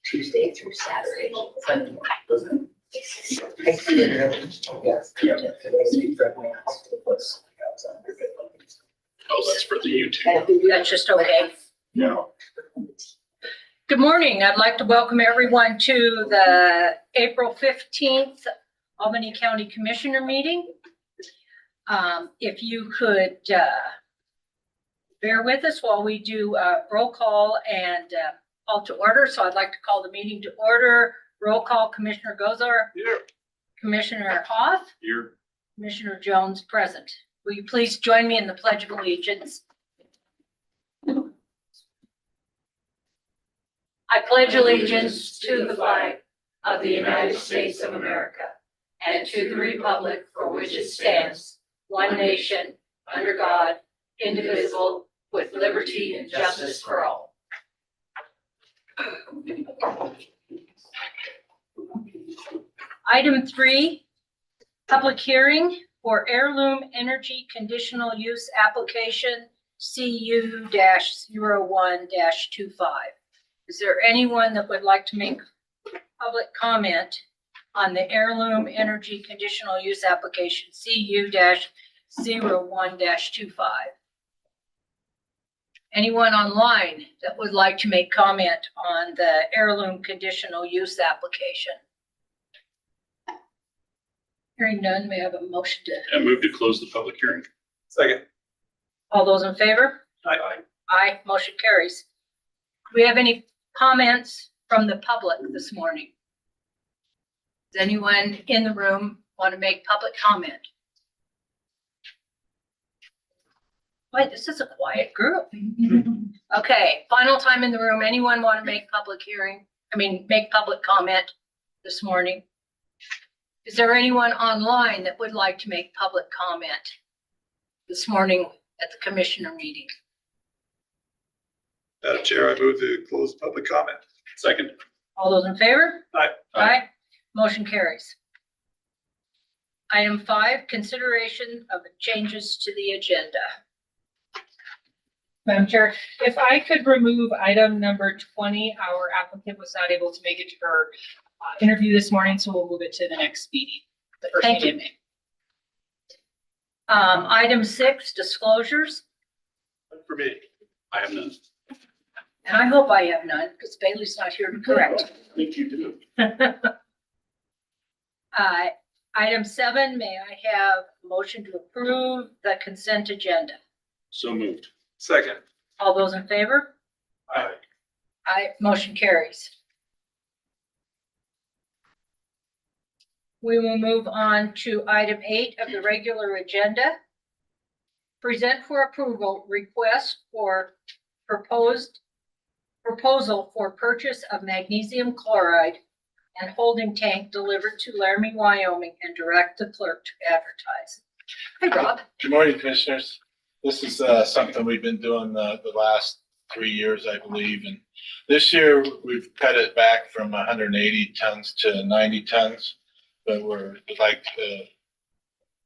Tuesday through Saturday. Sunday. Oh, that's for the YouTube. That's just okay. No. Good morning. I'd like to welcome everyone to the April 15th Albany County Commissioner meeting. If you could bear with us while we do roll call and call to order. So I'd like to call the meeting to order. Roll call, Commissioner Gozar. Here. Commissioner Hoff. Here. Commissioner Jones present. Will you please join me in the Pledge of Allegiance? I pledge allegiance to the flag of the United States of America and to the republic for which it stands, one nation, under God, indivisible, with liberty and justice for all. Item 3, public hearing for Heirloom Energy Conditional Use Application CU-01-25. Is there anyone that would like to make public comment on the Heirloom Energy Conditional Use Application CU-01-25? Anyone online that would like to make comment on the Heirloom Conditional Use Application? Hearing none, may I have a motion to? I move to close the public hearing. Second. All those in favor? Aye. Aye, motion carries. Do we have any comments from the public this morning? Does anyone in the room want to make public comment? Boy, this is a quiet group. Okay, final time in the room. Anyone want to make make public comment this morning? Is there anyone online that would like to make public comment this morning at the commissioner meeting? Madam Chair, I move to close public comment. Second. All those in favor? Aye. Aye. Motion carries. Item 5, consideration of changes to the agenda. Madam Chair, if I could remove item number 20, our applicant was not able to make it to her interview this morning, so we'll move it to the next meeting. The first Thank meeting you. in May. Item 6, disclosures. For me. I have none. And I hope I have none because Bailey's not here to correct. I think you do. Item 7, may I have a motion to approve the consent agenda? So moved. Second. All those in favor? Aye. Aye, motion carries. We will move on to item 8 of the regular agenda. Present for approval request for proposal for purchase of magnesium chloride and holding tank delivered to Laramie, Wyoming, and direct the clerk to advertise. Hi, Rob. Good morning, Commissioners. This is something we've been doing the last 3 years, I believe. And this year, we've cut it back from 180 tons to 90 tons. But we'd like to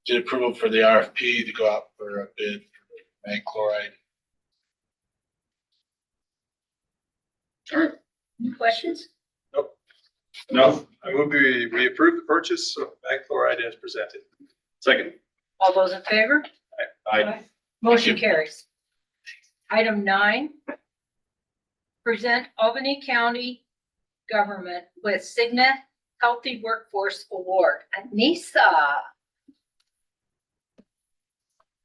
get approval for the RFP to go out for a bid for mag chloride. All right. Any questions? No, I move we approve the purchase of mag chloride as presented. Second. All those in favor? Aye. Motion carries. Item 9, present Albany County government with Cigna Healthy Workforce Award. Anissa.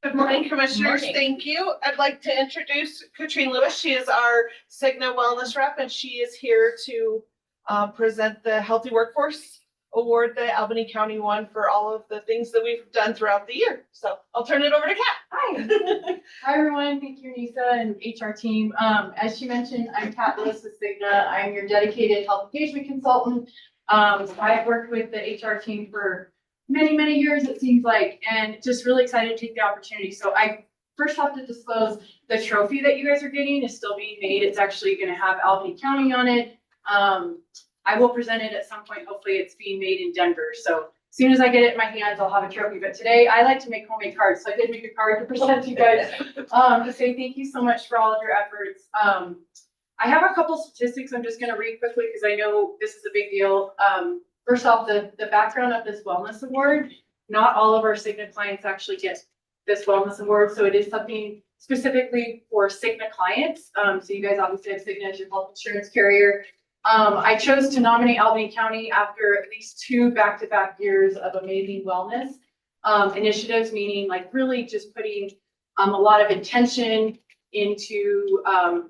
Good morning, Commissioners. Morning. Thank you. I'd like to introduce Katrine Lewis. She is our Cigna Wellness Rep, and she is here to present the Healthy Workforce Award that Albany County won for all of the things that we've done throughout the year. So I'll turn it over to Kat. Hi. Hi, everyone. Thank you, Anissa and HR team. As she mentioned, I'm Kat Lewis with Cigna. I'm your dedicated health engagement consultant. I've worked with the HR team for many, many years, it seems like, and just really excited to take the opportunity. So I first have to disclose the trophy that you guys are getting is still being made. It's actually going to have Albany County on it. I will present it at some point. Hopefully it's being made in Denver. So as soon as I get it in my hands, I'll have a trophy. But today I like to make homemade cards. So I did make a card to present to you guys to say thank you so much for all of your efforts. I have a couple statistics I'm just gonna read quickly because I know this is a big deal. First off, the background of this wellness award, not all of our Cigna clients actually get this wellness award, so it is something specifically for Cigna clients. So you guys obviously have Cigna as your health insurance carrier. I chose to nominate Albany County after at least 2 back-to-back years of amazing wellness initiatives, meaning like really just putting a lot of intention into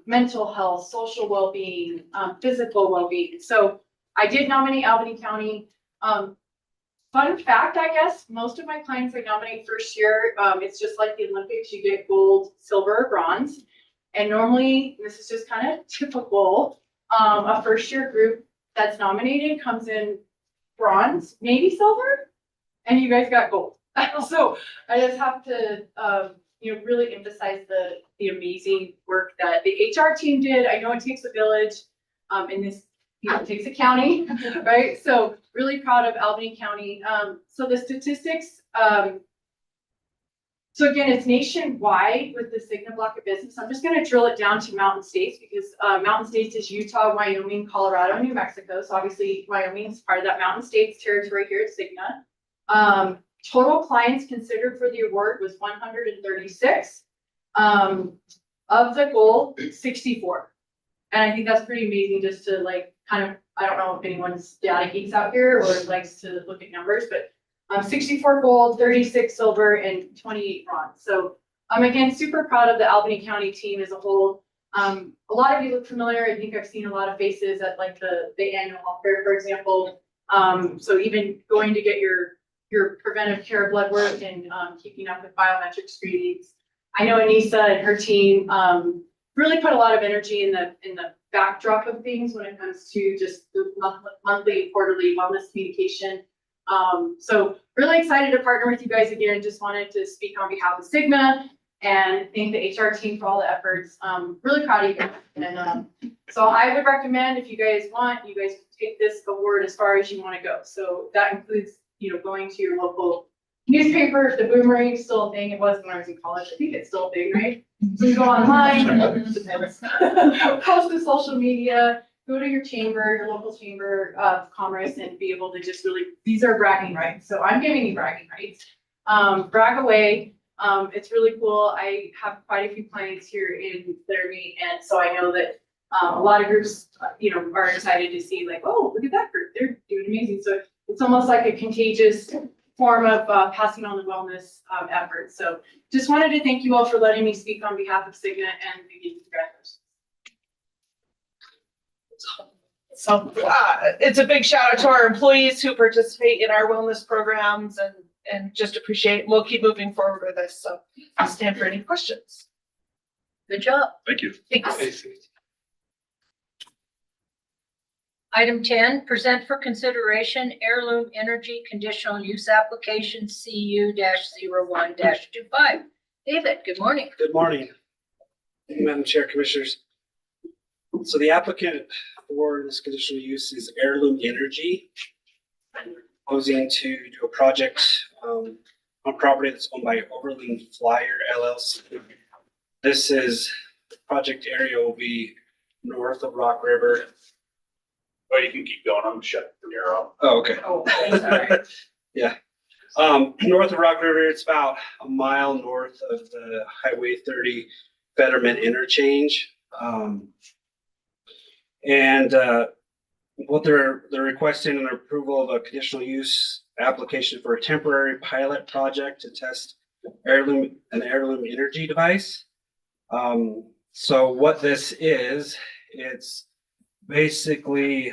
mental health, social well-being, physical well-being. So I did nominate Albany County. Fun fact, I guess, most of my clients I nominate first year, it's just like the Olympics, you get gold, silver, or bronze. And normally, this is just kind of typical, a first year group that's nominated comes in bronze, maybe silver, and you guys got gold. So I just have to, really emphasize the amazing work that the HR team did. I know it takes a village, in this, it takes a county, right? So really proud of Albany County. So the statistics, so again, it's nationwide with the Cigna block of business. I'm just going to drill it down to mountain states because mountain states is Utah, Wyoming, Colorado, and New Mexico. So obviously Wyoming is part of that mountain states territory here at Cigna. Total clients considered for the award was 136. Of the goal, 64. And I think that's pretty amazing just to like kind of, I don't know if anyone's data geeks out here or likes to look at numbers, but 64 gold, 36 silver, and 28 bronze. So I'm again super proud of the Albany County team as a whole. A lot of you look familiar. I think I've seen a lot of faces at like the annual health fair, for example. So even going to get your preventive care blood work and keeping up with biometric screenings. I know Anissa and her team really put a lot of energy in the backdrop of things when it comes to just the monthly and quarterly wellness communication. So really excited to partner with you guys again. Just wanted to speak on behalf of Cigna and thank the HR team for all the efforts. Really proud of you guys. And so I would recommend if you guys want, you guys take this award as far as you want to go. So that includes, going to your local newspaper. If the boomerang is still a thing, it was when I was in college. I think it's still a thing, right? So you go online, post to social media, go to your chamber, your local chamber of commerce, and be able to just really, these are bragging rights. So I'm giving you bragging rights. Brag away. It's really cool. I have quite a few clients here in Laramie, and so I know that a lot of groups, are excited to see like, oh, look at that group. They're doing amazing. So it's almost like a contagious form of passing on the wellness efforts. So just wanted to thank you all for letting me speak on behalf of Cigna and the congratulations. So it's a big shout out to our employees who participate in our wellness programs and just appreciate, we'll keep moving forward with this. So I'll stand for any questions. Good job. Thank you. Thanks. Item 10, present for consideration Heirloom Energy Conditional Use Application CU-01-25. David, good morning. Good morning, Madam Chair, Commissioners. So the applicant for this conditional use is Heirloom Energy, proposing to do a project on property that's owned by Overland Flyer LLC. This project area will be north of Rock River. Oh, you can keep going. I'm shutting the arrow. Oh, okay. Oh, sorry. Yeah. North of Rock River, it's about a mile north of the Highway 30 Fetterman interchange. What they're requesting an approval of a conditional use application for a temporary pilot project to test an heirloom energy device. So what this is, it's basically,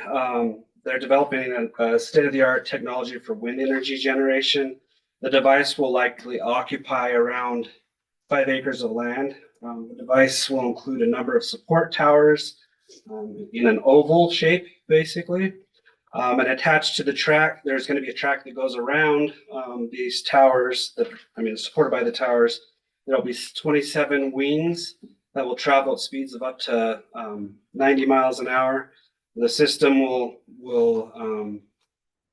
they're developing a state-of-the-art technology for wind energy generation. The device will likely occupy around 5 acres of land. The device will include a number of support towers in an oval shape, basically. And attached to the track, there's going to be a track that goes around these towers, supported by the towers. There'll be 27 wings that will travel at speeds of up to 90 miles an hour. The system will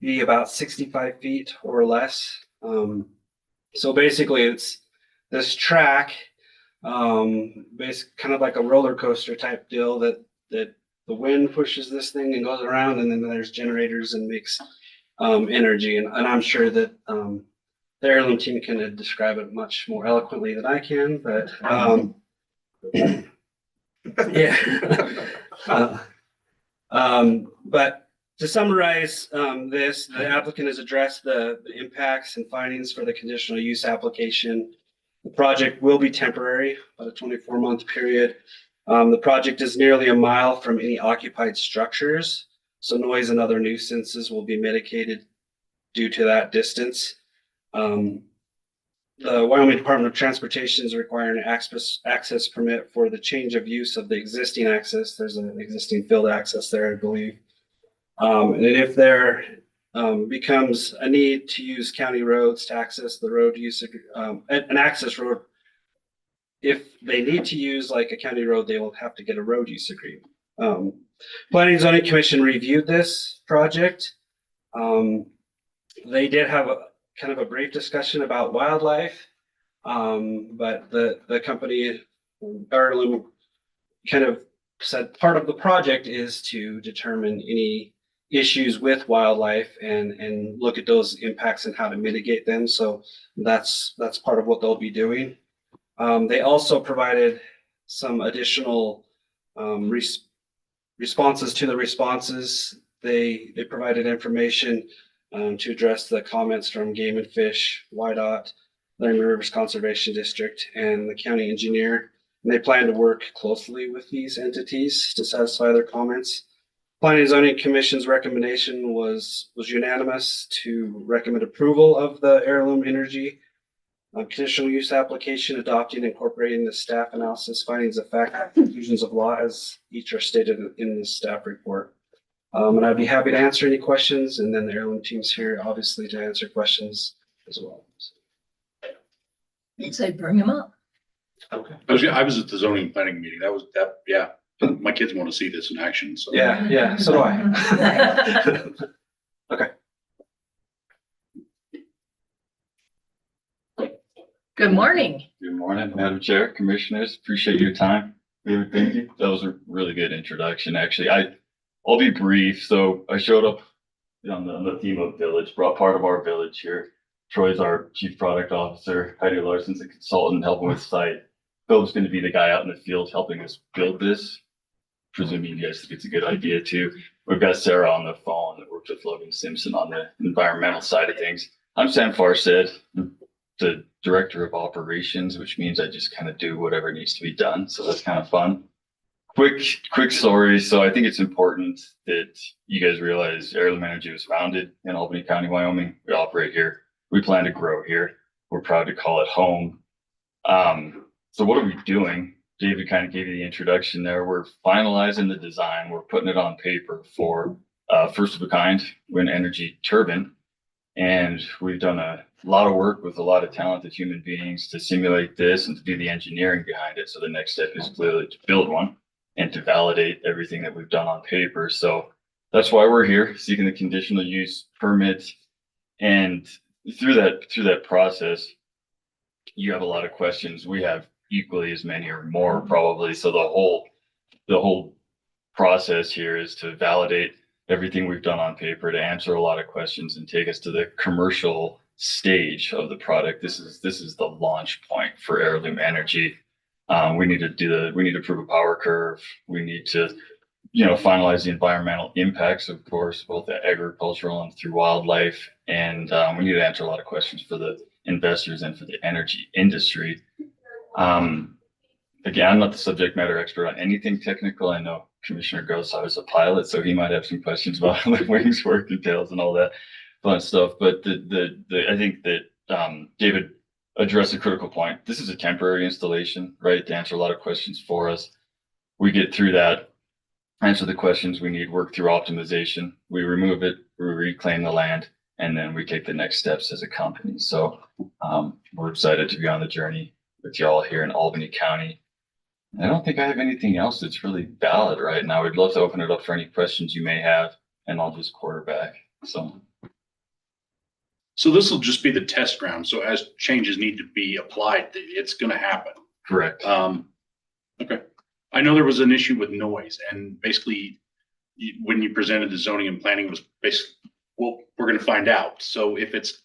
be about 65 feet or less. So basically it's this track, kind of like a roller coaster type deal that that the wind pushes this thing and goes around, and then there's generators and makes energy. And I'm sure that the heirloom team can describe it much more eloquently than I can, but yeah. But to summarize this, the applicant has addressed the impacts and findings for the conditional use application. The project will be temporary, about a 24-month period. The project is nearly a mile from any occupied structures, so noise and other nuisances will be mitigated due to that distance. The Wyoming Department of Transportation is requiring an access permit for the change of use of the existing access. There's an existing field access there, I believe. And if there becomes a need to use county roads to access the road use, an access road, if they need to use like a county road, they will have to get a road use agreement. Planning and Zoning Commission reviewed this project. They did have a kind of a brief discussion about wildlife, but the company, Heirloom, kind of said part of the project is to determine any issues with wildlife and look at those impacts and how to mitigate them. So that's part of what they'll be doing. They also provided some additional responses to the responses. They provided information to address the comments from Game and Fish, YDOT, Laramie Rivers Conservation District, and the county engineer. And they plan to work closely with these entities to satisfy their comments. Planning and Zoning Commission's recommendation was unanimous to recommend approval of the Heirloom Energy conditional use application, adopting and incorporating the staff analysis, findings of fact, and conclusions of law as each are stated in the staff report. And I'd be happy to answer any questions, and then the Heirloom team's here obviously to answer questions as well. You'd say bring them up. Okay. I was at the zoning planning meeting. Yeah. My kids want to see this in action, so. Yeah, so do I. Okay. Good morning. Good morning, Madam Chair, Commissioners. Appreciate your time. David, thank you. That was a really good introduction, actually. I'll be brief. So I showed up on the theme of village, brought part of our village here. Troy's our Chief Product Officer. Heidi Larson's a consultant helping with site. Philip's going to be the guy out in the field helping us build this. Presuming you guys think it's a good idea too. We've got Sarah on the phone that works with Logan Simpson on the environmental side of things. I'm Sam Farstead, the Director of Operations, which means I just kind of do whatever needs to be done. So that's kind of fun. Quick story. So I think it's important that you guys realize Heirloom Energy was founded in Albany County, Wyoming. We operate here. We plan to grow here. We're proud to call it home. So what are we doing? David kind of gave you the introduction there. We're finalizing the design. We're putting it on paper for first of a kind wind energy turbine. And we've done a lot of work with a lot of talented human beings to simulate this and to do the engineering behind it. So the next step is clearly to build one and to validate everything that we've done on paper. So that's why we're here seeking the conditional use permit. And through that process, you have a lot of questions. We have equally as many or more probably. So the whole process here is to validate everything we've done on paper, to answer a lot of questions and take us to the commercial stage of the product. This is the launch point for Heirloom Energy. We need to prove a power curve. We need to, finalize the environmental impacts, of course, both the agricultural and through wildlife. And we need to answer a lot of questions for the investors and for the energy industry. Again, I'm not the subject matter expert on anything technical. I know Commissioner Grossau is a pilot, so he might have some questions about how the wings work, details, and all that fun stuff. But I think that David addressed a critical point. This is a temporary installation, right? To answer a lot of questions for us. We get through that, answer the questions we need, work through optimization. We remove it, we reclaim the land, and then we take the next steps as a company. So we're excited to be on the journey with y'all here in Albany County. I don't think I have anything else that's really valid right now. We'd love to open it up for any questions you may have, and I'll just quarterback. So this will just be the test ground. So as changes need to be applied, it's going to happen. correct. Okay. I know there was an issue with noise, and basically, when you presented the zoning and planning, it was basically, well, we're gonna find out. So if it's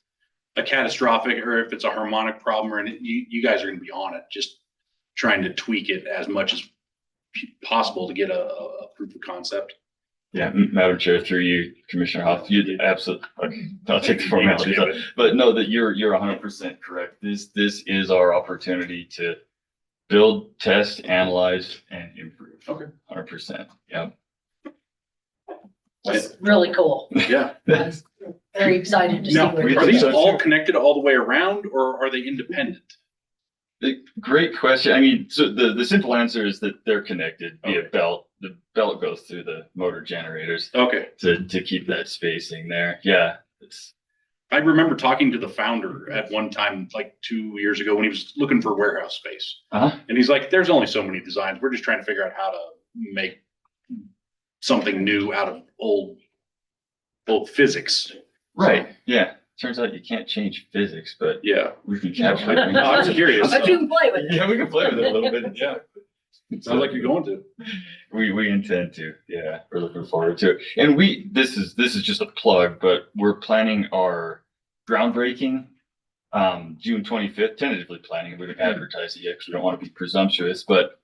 a catastrophic or if it's a harmonic problem, or you guys are gonna be on it, just trying to tweak it as much as possible to get a proof of concept. Yeah, Madam Chair, through you, Commissioner Hoff, you absolutely, okay, I'll take the formalities out. But no, that you're 100% correct. This is our opportunity to build, test, analyze, and improve. Okay. 100%. Yeah. That's really cool. Yeah. I'm very excited to see Now, where are these it all connected all the way around, or are they independent? Great question. I mean, so the simple answer is that they're connected via Okay. belt. The belt goes through the motor generators Okay. to keep that spacing there. Yeah. I remember talking to the founder at one time, like 2 years ago, when he was looking for warehouse space. Uh-huh. And he's like, there's only so many designs. We're just trying to figure out how to make something new out of old physics. Right. Yeah. Turns out you can't change physics, but Yeah. we can capture it. No, I'm just curious. But you can play with it. Yeah, we can play with it a little bit. Yeah. Sounds like you're going to. We intend to. Yeah, we're looking forward to it. And this is just a plug, but we're planning our groundbreaking June 25th, tentatively planning. We haven't advertised it yet because we don't want to be presumptuous, but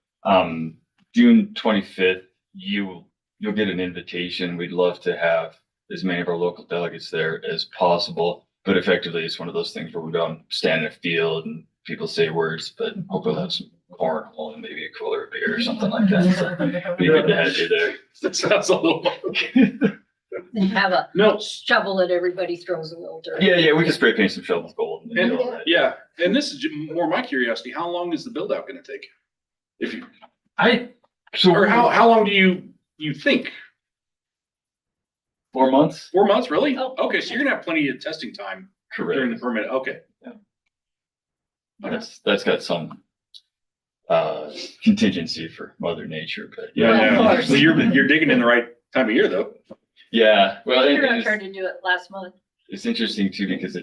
June 25th, you'll get an invitation. We'd love to have as many of our local delegates there as possible. But effectively, it's one of those things where we don't stand in a field and people say words, but hopefully we'll have some cornhole and maybe a cooler of beer or something like that. So be good to have you there. That sounds a little. And have a No. shovel that everybody throws a little dirt. Yeah, we can spray paint some shovels gold. And do all that. Yeah. And this is more my curiosity. How long is the build out going to take? If you, So or how long do you think? 4 months? 4 months, really? Oh. Okay. So you're going to have plenty of testing time during the Correct. permit. Okay. That's got some contingency for Mother Nature, but Well, of yeah. course. So you're digging in the right time of year though. Yeah, well, You're and not trying to do it last month. it's interesting too, because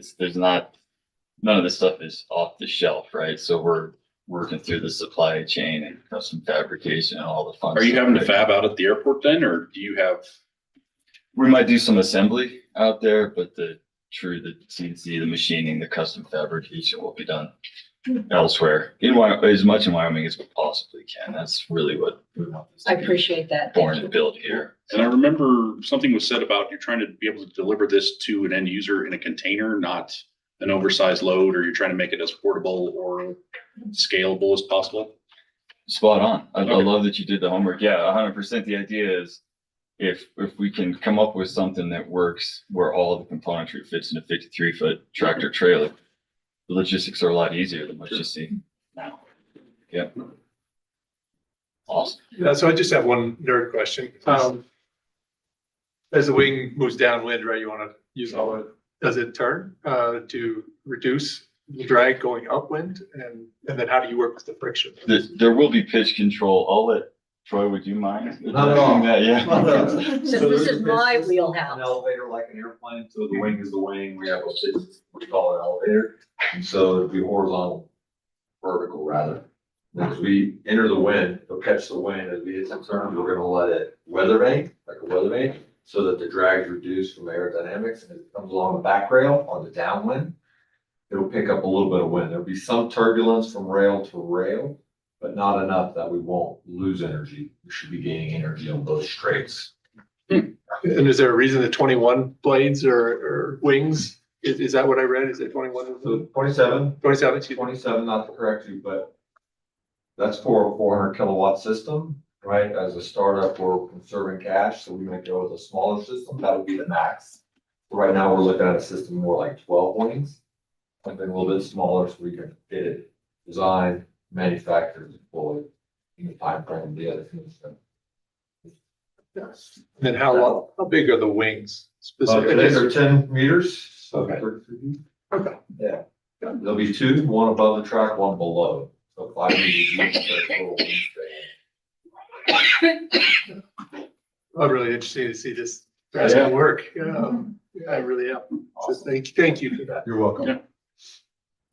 none of this stuff is off the shelf, right? So we're working through the supply chain and custom fabrication and all the fun Are you stuff having to there. fab out at the airport then, or do you have? We might do some assembly out there, but the CNC, the machining, the custom fabrication will be done elsewhere as much in Wyoming as we possibly can. That's really what we want this I to be appreciate that. born Thank you. and built here. And I remember something was said about you're trying to be able to deliver this to an end user in a container, not an oversized load, or you're trying to make it as portable or scalable as possible. Spot on. I Okay. love that you did the homework. Yeah, 100%. The idea is if we can come up with something that works where all the componentry fits in a 53-foot tractor trailer, the logistics are a lot easier than what you see now. Yep. Awesome. Yeah, so I just have one nerd question. As the wing moves downwind, right, you want to use all it, does it turn to reduce the drag going upwind? And then how do you work with the friction? There will be pitch control. I'll let Troy, would you mind? Not at all. That, yeah. So this is my wheelhouse. An elevator like an airplane, so the wing is the wing, we have we call it an elevator. And so it'd be horizontal, vertical rather. As we enter the wind, it'll catch the wind, as we hit some turns, we're gonna let it weather vane, like a weather vane, so that the drag is reduced from aerodynamics, and as it comes along the back rail on the downwind, it'll pick up a little bit of wind. There'll be some turbulence from rail to rail, but not enough that we won't lose energy. We should be gaining energy on both straights. And is there a reason the 21 blades or wings? Is that what I read? Is it 21? So 27, 27, excuse me. 27, not to correct you, but that's for a 400 kilowatt system, right? As a startup, we're conserving cash, so we might go with a smaller system. That would be the max. Right now, we're looking at a system more like 12 wings, something a little bit smaller, so we can get it designed, manufactured, deployed in the timeframe of the other things. Yes. And then how big are the wings Today specifically? they're 10 meters, so Okay. 33 feet. Okay. Yeah. There'll be two, one above the track, one below. So 5 meters deep, that's a little wingspan. I'm really interested to see this at work. I really am. So thank you for that. You're welcome. Yeah.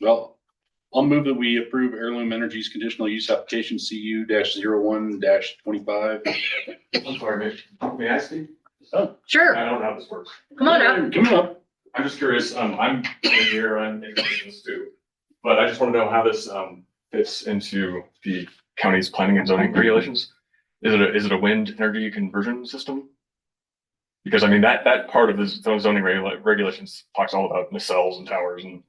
Well, I'll move that we approve Heirloom Energy's conditional use application CU-01-25. I'm sorry, may I speak? Sure, I don't know how this works. come on up. Come up. I'm just curious, I'm in here, I'm in business too. But I just want to know how this fits into the county's planning and zoning regulations. Is it a wind energy conversion system? Because I mean, that part of the zoning regulations talks all about nacelles and towers, and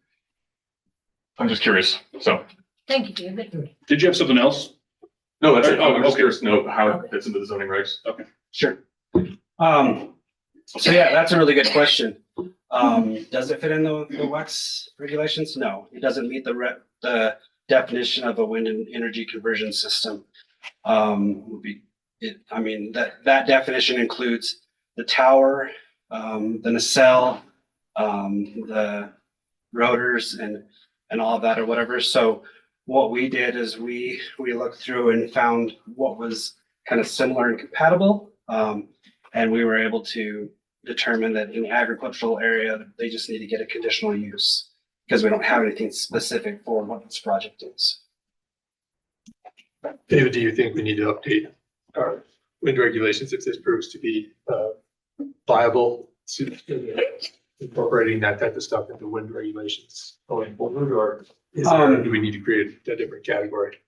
I'm just curious, so. Thank you, David. Did you have something else? No, that's it. Oh, I'm just okay. curious to know how it fits into the zoning regs. Okay. Sure. So yeah, that's a really good question. Does it fit in the WEX regulations? No, it doesn't meet the definition of a wind and energy conversion system. I mean, that definition includes the tower, the nacelle, the rotors and all of that or whatever. So what we did is we looked through and found what was kind of similar and compatible. And we were able to determine that in the agricultural area, they just need to get a conditional use because we don't have anything specific for what this project is. David, do you think we need to update our wind regulations if this proves to be viable, incorporating that type of stuff into wind regulations going forward, or do we need to create a different category?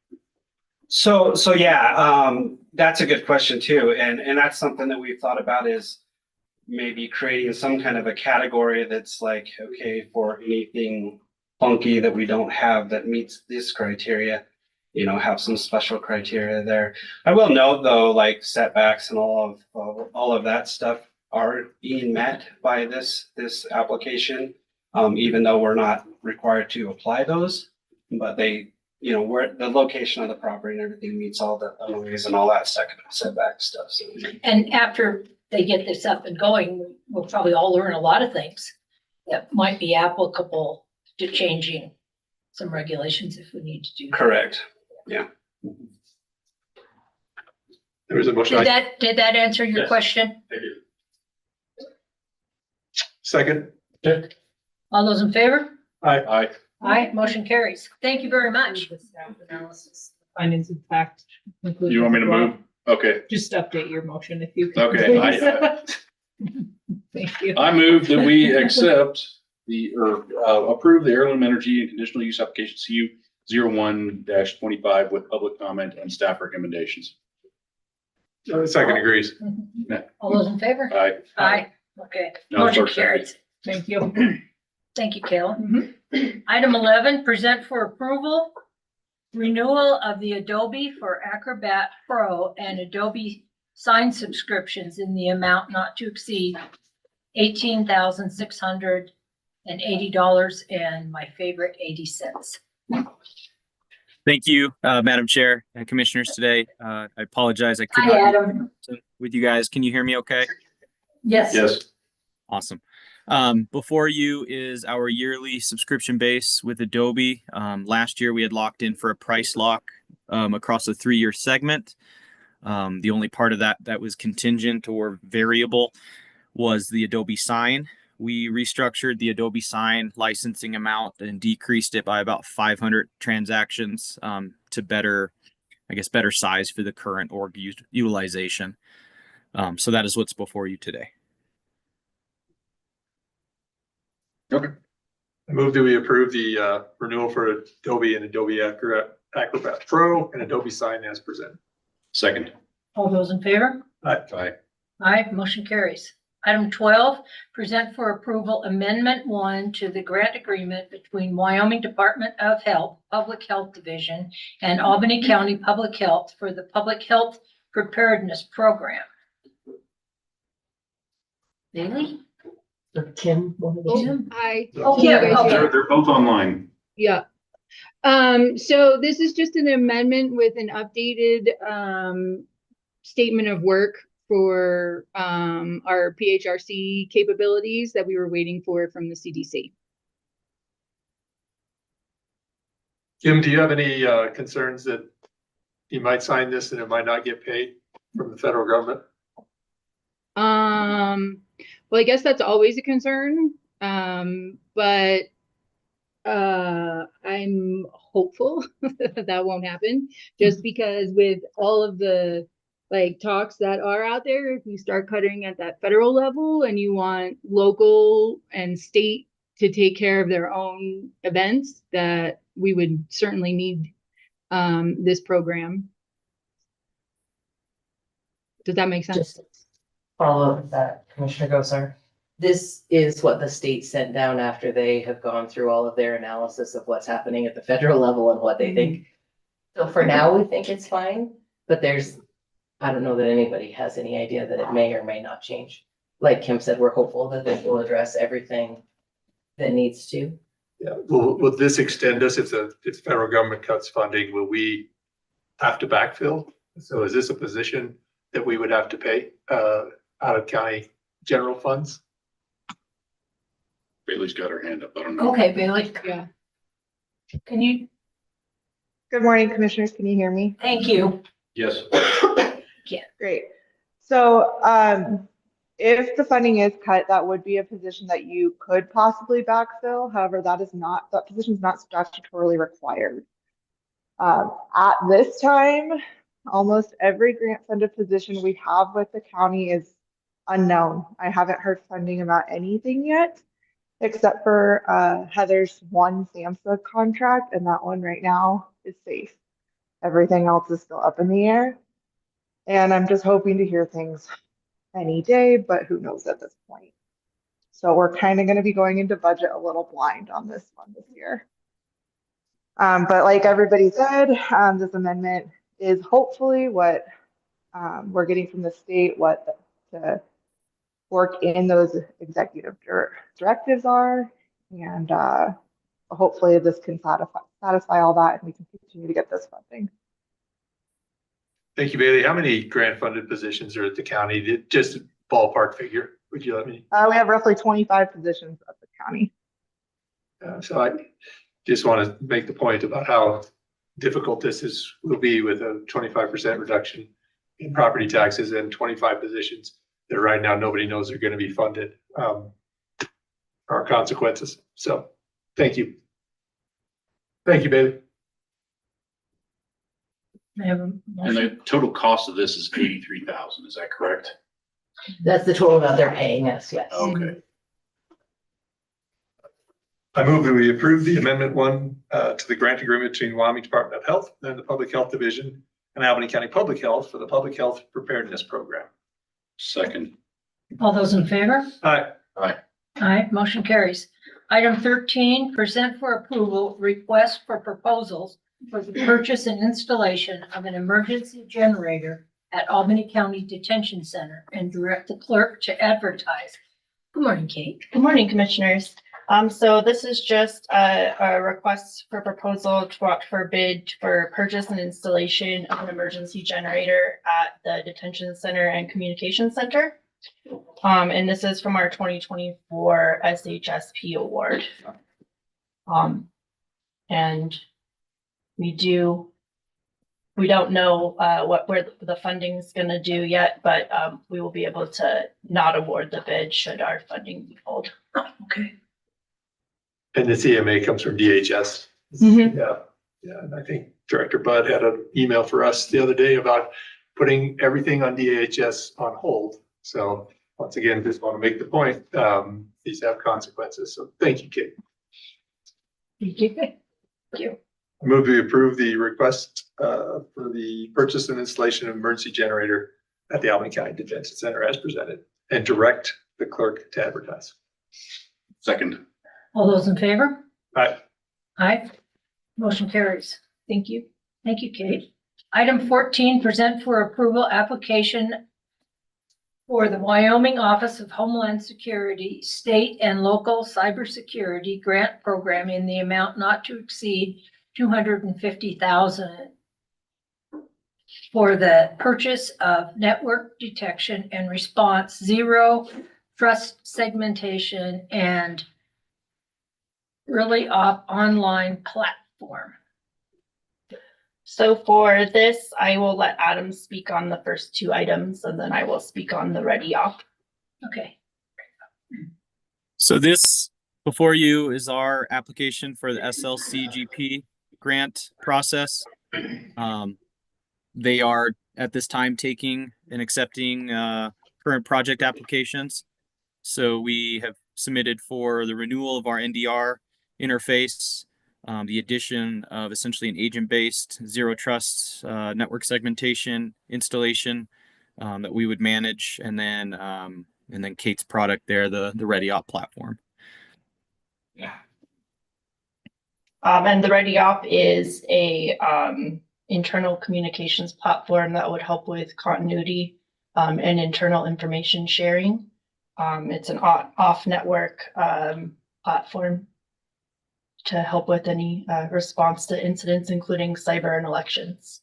So yeah, that's a good question too. And that's something that we've thought about is maybe creating some kind of a category that's like, okay, for anything funky that we don't have that meets this criteria, you know, have some special criteria there. I will note though, like setbacks and all of that stuff are being met by this application, even though we're not required to apply those, but they, you know, where the location of the property and everything meets all the noise and all that setback stuff. So, And after they get this up and going, we'll probably all learn a lot of things that might be applicable to changing some regulations if we need to do that. correct. Yeah. There was a motion. Did that answer your Yes. question? Thank you. Second. All those in favor? Aye. Aye, motion carries. Thank you very much. The staff analysis, findings of fact. included You want me to as well. move? Okay. Just update your motion if you could. Okay, please. Thank you. I move that we accept approve the Heirloom Energy and conditional use application CU-01-25 with public comment and staff recommendations. Second agrees. All those in favor? Aye. Aye, okay. No, Motion first, carries. Thank you. Thank you, Kayla. Item 11, present for approval, renewal of the Adobe for Acrobat Pro and Adobe sign subscriptions in the amount not to exceed $18,680 and my favorite 80 cents. Thank you, Madam Chair and Commissioners today. I apologize. I could Hi, not Adam. be with you guys. Can you hear me okay? Yes. Yes. Awesome. Before you is our yearly subscription base with Adobe. Last year we had locked in for a price lock across a 3-year segment. The only part of that was contingent or variable was the Adobe sign. We restructured the Adobe sign licensing amount and decreased it by about 500 transactions to better size for the current org utilization. So that is what's before you today. Okay. I move that we approve the renewal for Adobe and Adobe Acrobat Pro and Adobe Sign as presented. Second. All those in favor? Aye. Aye, motion carries. Item 12, present for approval Amendment 1 to the grant agreement between Wyoming Department of Health, Public Health Division, and Albany County Public Health for the Public Health Preparedness Program. Bailey? Kim, one of the. Hi. Oh, Can you yeah, guys okay. hear me? They're both online. Yeah. So this is just an amendment with an updated statement of work for our PHRC capabilities that we were waiting for from the CDC. Kim, do you have any concerns that you might sign this and it might not get paid from the federal government? Well, I guess that's always a concern. But I'm hopeful that won't happen, just because with all of the like talks that are out there, if you start cutting at that federal level and you want local and state to take care of their own events, that we would certainly need this program. Does that make sense? Just follow up with that, Commissioner Gosar. This is what the state sent down after they have gone through all of their analysis of what's happening at the federal level and what they think. So for now, we think it's fine, but I don't know that anybody has any idea that it may or may not change. Like Kim said, we're hopeful that this will address everything that needs to. Yeah, will this extend us if the federal government cuts funding? Will we have to backfill? So is this a position that we would have to pay out of county general funds? Bailey's got her hand up. I don't know. Okay, Bailey. Yeah. Can you, Good morning, commissioners. Can you hear me? thank you. Yes. Great. So if the funding is cut, that would be a position that you could possibly backfill. However, that position is not statutorily required. At this time, almost every grant funded position we have with the county is unknown. I haven't heard funding about anything yet, except for Heather's one SAMHSA contract, and that one right now is safe. Everything else is still up in the air. And I'm just hoping to hear things any day, but who knows at this point. So we're kind of going to be going into budget a little blind on this one this year. But like everybody said, this amendment is hopefully what we're getting from the state, what the work in those executive directives are. And hopefully this can satisfy all that and we can continue to get this funding. Thank you, Bailey. How many grant funded positions are at the county? Just a ballpark figure, would you let me? We have roughly 25 positions at the county. So I just want to make the point about how difficult this will be with a 25% reduction in property taxes and 25 positions that right now nobody knows are going to be funded. Are consequences. So thank you. Thank you, Bailey. I have a And motion. the total cost of this is 83,000. Is that correct? That's the total amount they're paying us, yes. Okay. I move that we approve the amendment 1 to the grant agreement between Wyoming Department of Health and the Public Health Division and Albany County Public Health for the Public Health Preparedness Program. Second. All those in favor? Aye. Aye, motion carries. Item 13, present for approval, request for proposals for the purchase and installation of an emergency generator at Albany County Detention Center and direct the clerk to advertise. Good morning, Kate. Good morning, commissioners. So this is just a request for proposal to go out for bid for purchase and installation of an emergency generator at the detention center and communication center. And this is from our 2024 SHSP award. And we don't know where the funding's gonna do yet, but we will be able to not award the bid should our funding be pulled. Okay. And this EMA comes from DHS. Mhm. Yeah. And I think Director Budd had an email for us the other day about putting everything on DHS on hold. So once again, just want to make the point, these have consequences. So thank you, Kate. Thank you. I move to approve the request for the purchase and installation of emergency generator at the Albany County Detention Center as presented and direct the clerk to advertise. Second. All those in favor? Aye. Aye. Motion carries. Thank you. Thank you, Kate. Item 14, present for approval application for the Wyoming Office of Homeland Security State and Local Cybersecurity Grant Program in the amount not to exceed $250,000 for the purchase of network detection and response, zero trust segmentation, and really online platform. So for this, I will let Adam speak on the first two items and then I will speak on the ready op. Okay. So this Before you is our application for the SLCGP grant process. They are at this time taking and accepting current project applications. So we have submitted for the renewal of our NDR interface, the addition of essentially an agent-based zero trust network segmentation installation that we would manage, and then Kate's product there, the ReadyOp platform. And the ReadyOp is a internal communications platform that would help with continuity and internal information sharing. It's an off-network platform to help with any response to incidents, including cyber and elections.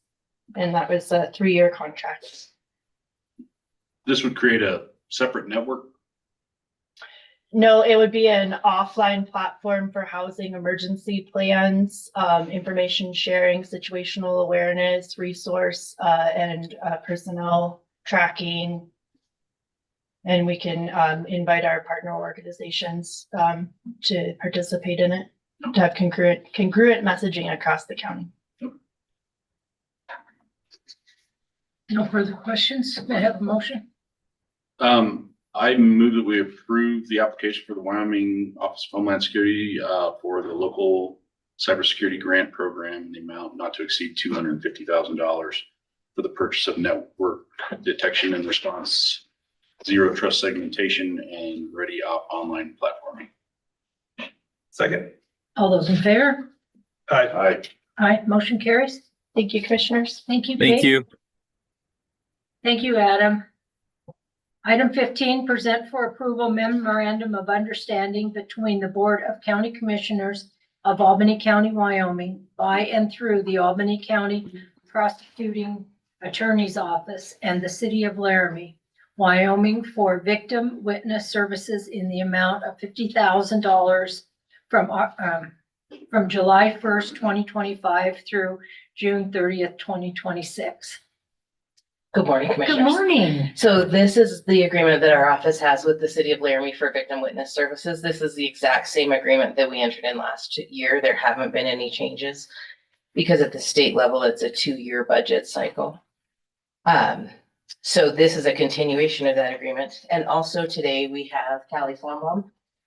And that was a 3-year contract. This would create a separate network. No, it would be an offline platform for housing emergency plans, information sharing, situational awareness, resource and personnel tracking. And we can invite our partner organizations to participate in it, to have congruent messaging across the county. No further questions. May I have a motion? I move that we approve the application for the Wyoming Office of Homeland Security for the local cybersecurity grant program in the amount not to exceed $250,000 for the purchase of network detection and response, zero trust segmentation, and ReadyOp online platforming. Second. All those in favor? Aye. Aye, motion carries. Thank you, commissioners. Thank you, Thank Kate. you. Thank you, Adam. Item 15, present for approval memorandum of understanding between the Board of County Commissioners of Albany County, Wyoming, by and through the Albany County Prosecuting Attorney's Office and the City of Laramie, Wyoming, for victim witness services in the amount of $50,000 from July 1st, 2025 through June 30th, 2026. Good morning, Commissioners. Good morning. So this is the agreement that our office has with the City of Laramie for victim witness services. This is the exact same agreement that we entered in last year. There haven't been any changes because at the state level, it's a 2-year budget cycle. So this is a continuation of that agreement. And also today we have Callie Swamblom,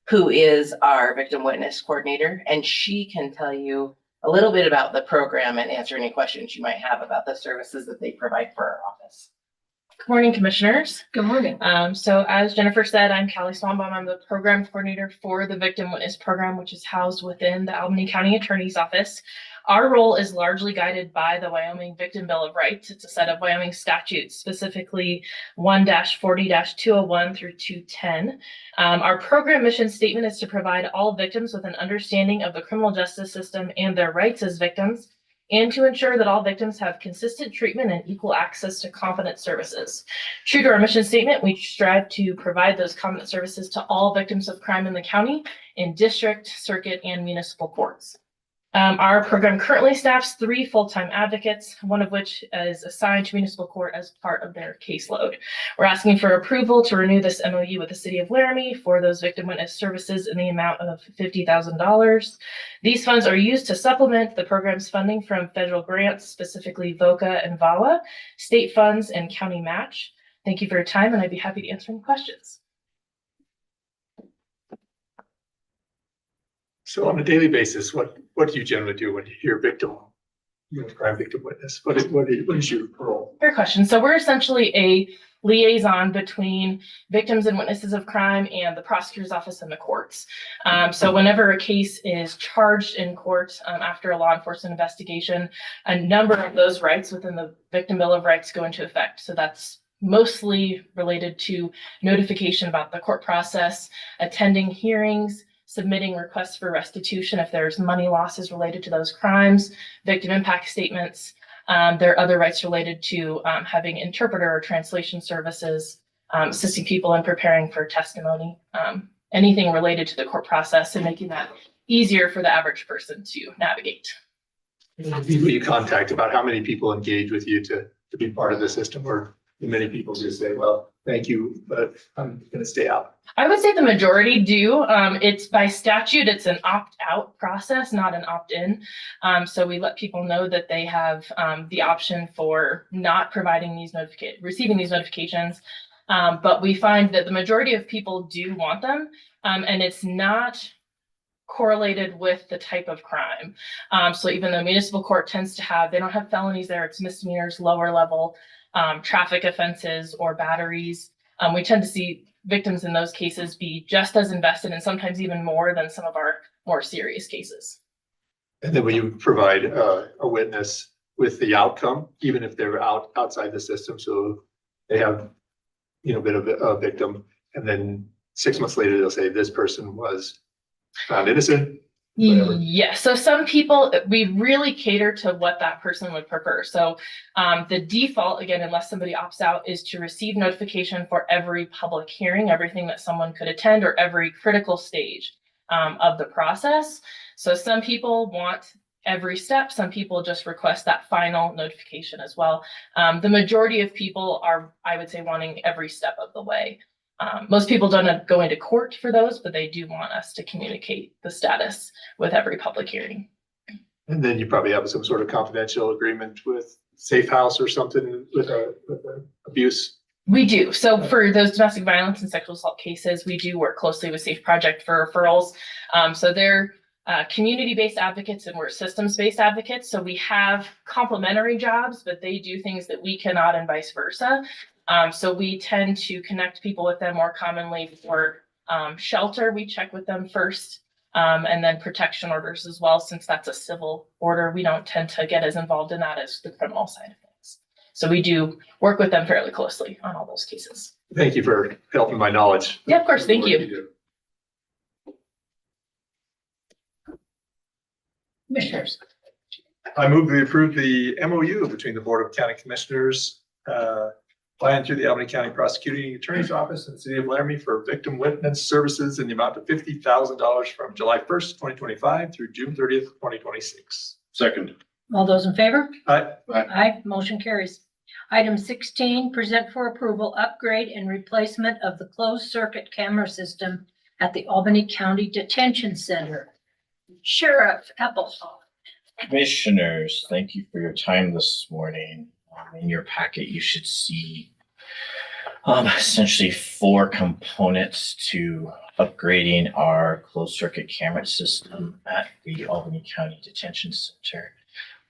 who is our victim witness coordinator, and she can tell you a little bit about the program and answer any questions you might have about the services that they provide for our office. Good morning, commissioners. Good morning. So as Jennifer said, I'm Callie Swanbaum. I'm the program coordinator for the Victim Witness Program, which is housed within the Albany County Attorney's Office. Our role is largely guided by the Wyoming Victim Bill of Rights. It's a set of Wyoming statutes, specifically 1-40-201 through 210. Our program mission statement is to provide all victims with an understanding of the criminal justice system and their rights as victims, and to ensure that all victims have consistent treatment and equal access to competent services. True to our mission statement, we strive to provide those competent services to all victims of crime in the county in district, circuit, and municipal courts. Our program currently staffs 3 full-time advocates, one of which is assigned to municipal court as part of their caseload. We're asking for approval to renew this MOU with the City of Laramie for those victim witness services in the amount of $50,000. These funds are used to supplement the program's funding from federal grants, specifically VOCA and VAWA, state funds, and county match. Thank you for your time, and I'd be happy to answer any questions. So on a daily basis, what do you generally do when you hear crime victim witness? What is your role? Fair question. So we're essentially a liaison between victims and witnesses of crime and the prosecutor's office and the courts. So whenever a case is charged in court after a law enforcement investigation, a number of those rights within the Victim Bill of Rights go into effect. So that's mostly related to notification about the court process, attending hearings, submitting requests for restitution if there's money losses related to those crimes, victim impact statements. There are other rights related to having interpreter or translation services, assisting people in preparing for testimony, anything related to the court process and making that easier for the average person to navigate. People you contact, about how many people engage with you to be part of the system, or do many people just say, well, thank you, but I'm gonna stay out. I would say the majority do. It's by statute, it's an opt-out process, not an opt-in. So we let people know that they have the option for not providing these receiving these notifications. But we find that the majority of people do want them, and it's not correlated with the type of crime. So even though municipal court tends to have, they don't have felonies there, it's misdemeanors, lower level traffic offenses or batteries. We tend to see victims in those cases be just as invested and sometimes even more than some of our more serious cases. And then will you provide a witness with the outcome, even if they're outside the system? So they have, been a victim, and then 6 months later, they'll say this person was found innocent. Whatever. Yes. So some people, we really cater to what that person would prefer. So the default, again, unless somebody opts out, is to receive notification for every public hearing, everything that someone could attend, or every critical stage of the process. So some people want every step. Some people just request that final notification as well. The majority of people are, I would say, wanting every step of the way. Most people don't go into court for those, but they do want us to communicate the status with every public hearing. And then you probably have some sort of confidential agreement with Safe House or something with abuse. We do. So for those domestic violence and sexual assault cases, we do work closely with Safe Project for referrals. So they're community-based advocates and we're systems-based advocates. So we have complementary jobs, but they do things that we cannot and vice versa. So we tend to connect people with them more commonly for shelter. We check with them first, and then protection orders as well. Since that's a civil order, we don't tend to get as involved in that as the criminal side of things. So we do work with them fairly closely on all those cases. Thank you for helping my knowledge. Yeah, of course. Thank you. Commissioners. I move we approve the MOU between the Board of County Commissioners, plan through the Albany County Prosecuting Attorney's Office and the City of Laramie for victim witness services in the amount of $50,000 from July 1st, 2025 through June 30th, 2026. Second. All those in favor? Aye. Aye, motion carries. Item 16, present for approval, upgrade and replacement of the closed circuit camera system at the Albany County Detention Center. Sheriff Appleton. Commissioners, thank you for your time this morning. In your packet, you should see essentially 4 components to upgrading our closed circuit camera system at the Albany County Detention Center.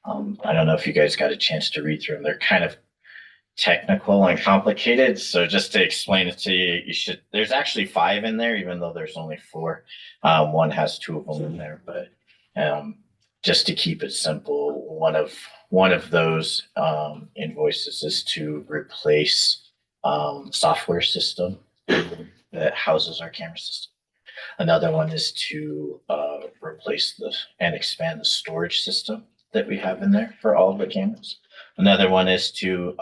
I don't know if you guys got a chance to read through them. They're kind of technical and complicated. So just to explain it to you, there's actually 5 in there, even though there's only 4. One has 2 of them in there, but just to keep it simple, one of those invoices is to replace software system that houses our camera system. Another one is to replace and expand the storage system that we have in there for all of the cameras. Another one is to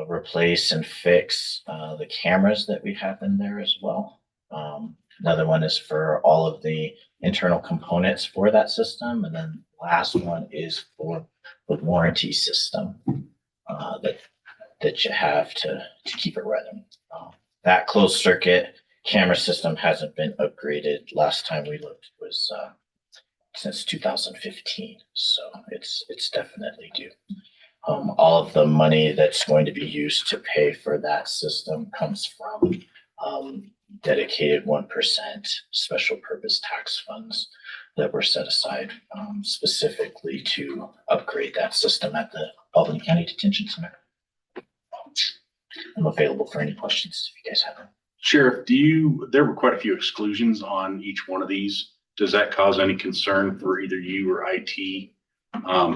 replace and fix the cameras that we have in there as well. Another one is for all of the internal components for that system. And then last one is for the warranty system that you have to keep it running. That closed circuit camera system hasn't been upgraded. Last time we looked was since 2015. So it's definitely due. All of the money that's going to be used to pay for that system comes from dedicated 1% special purpose tax funds that were set aside specifically to upgrade that system at the Albany County Detention Center. I'm available for any questions if you guys have them. Sheriff, there were quite a few exclusions on each one of these. Does that cause any concern for either you or IT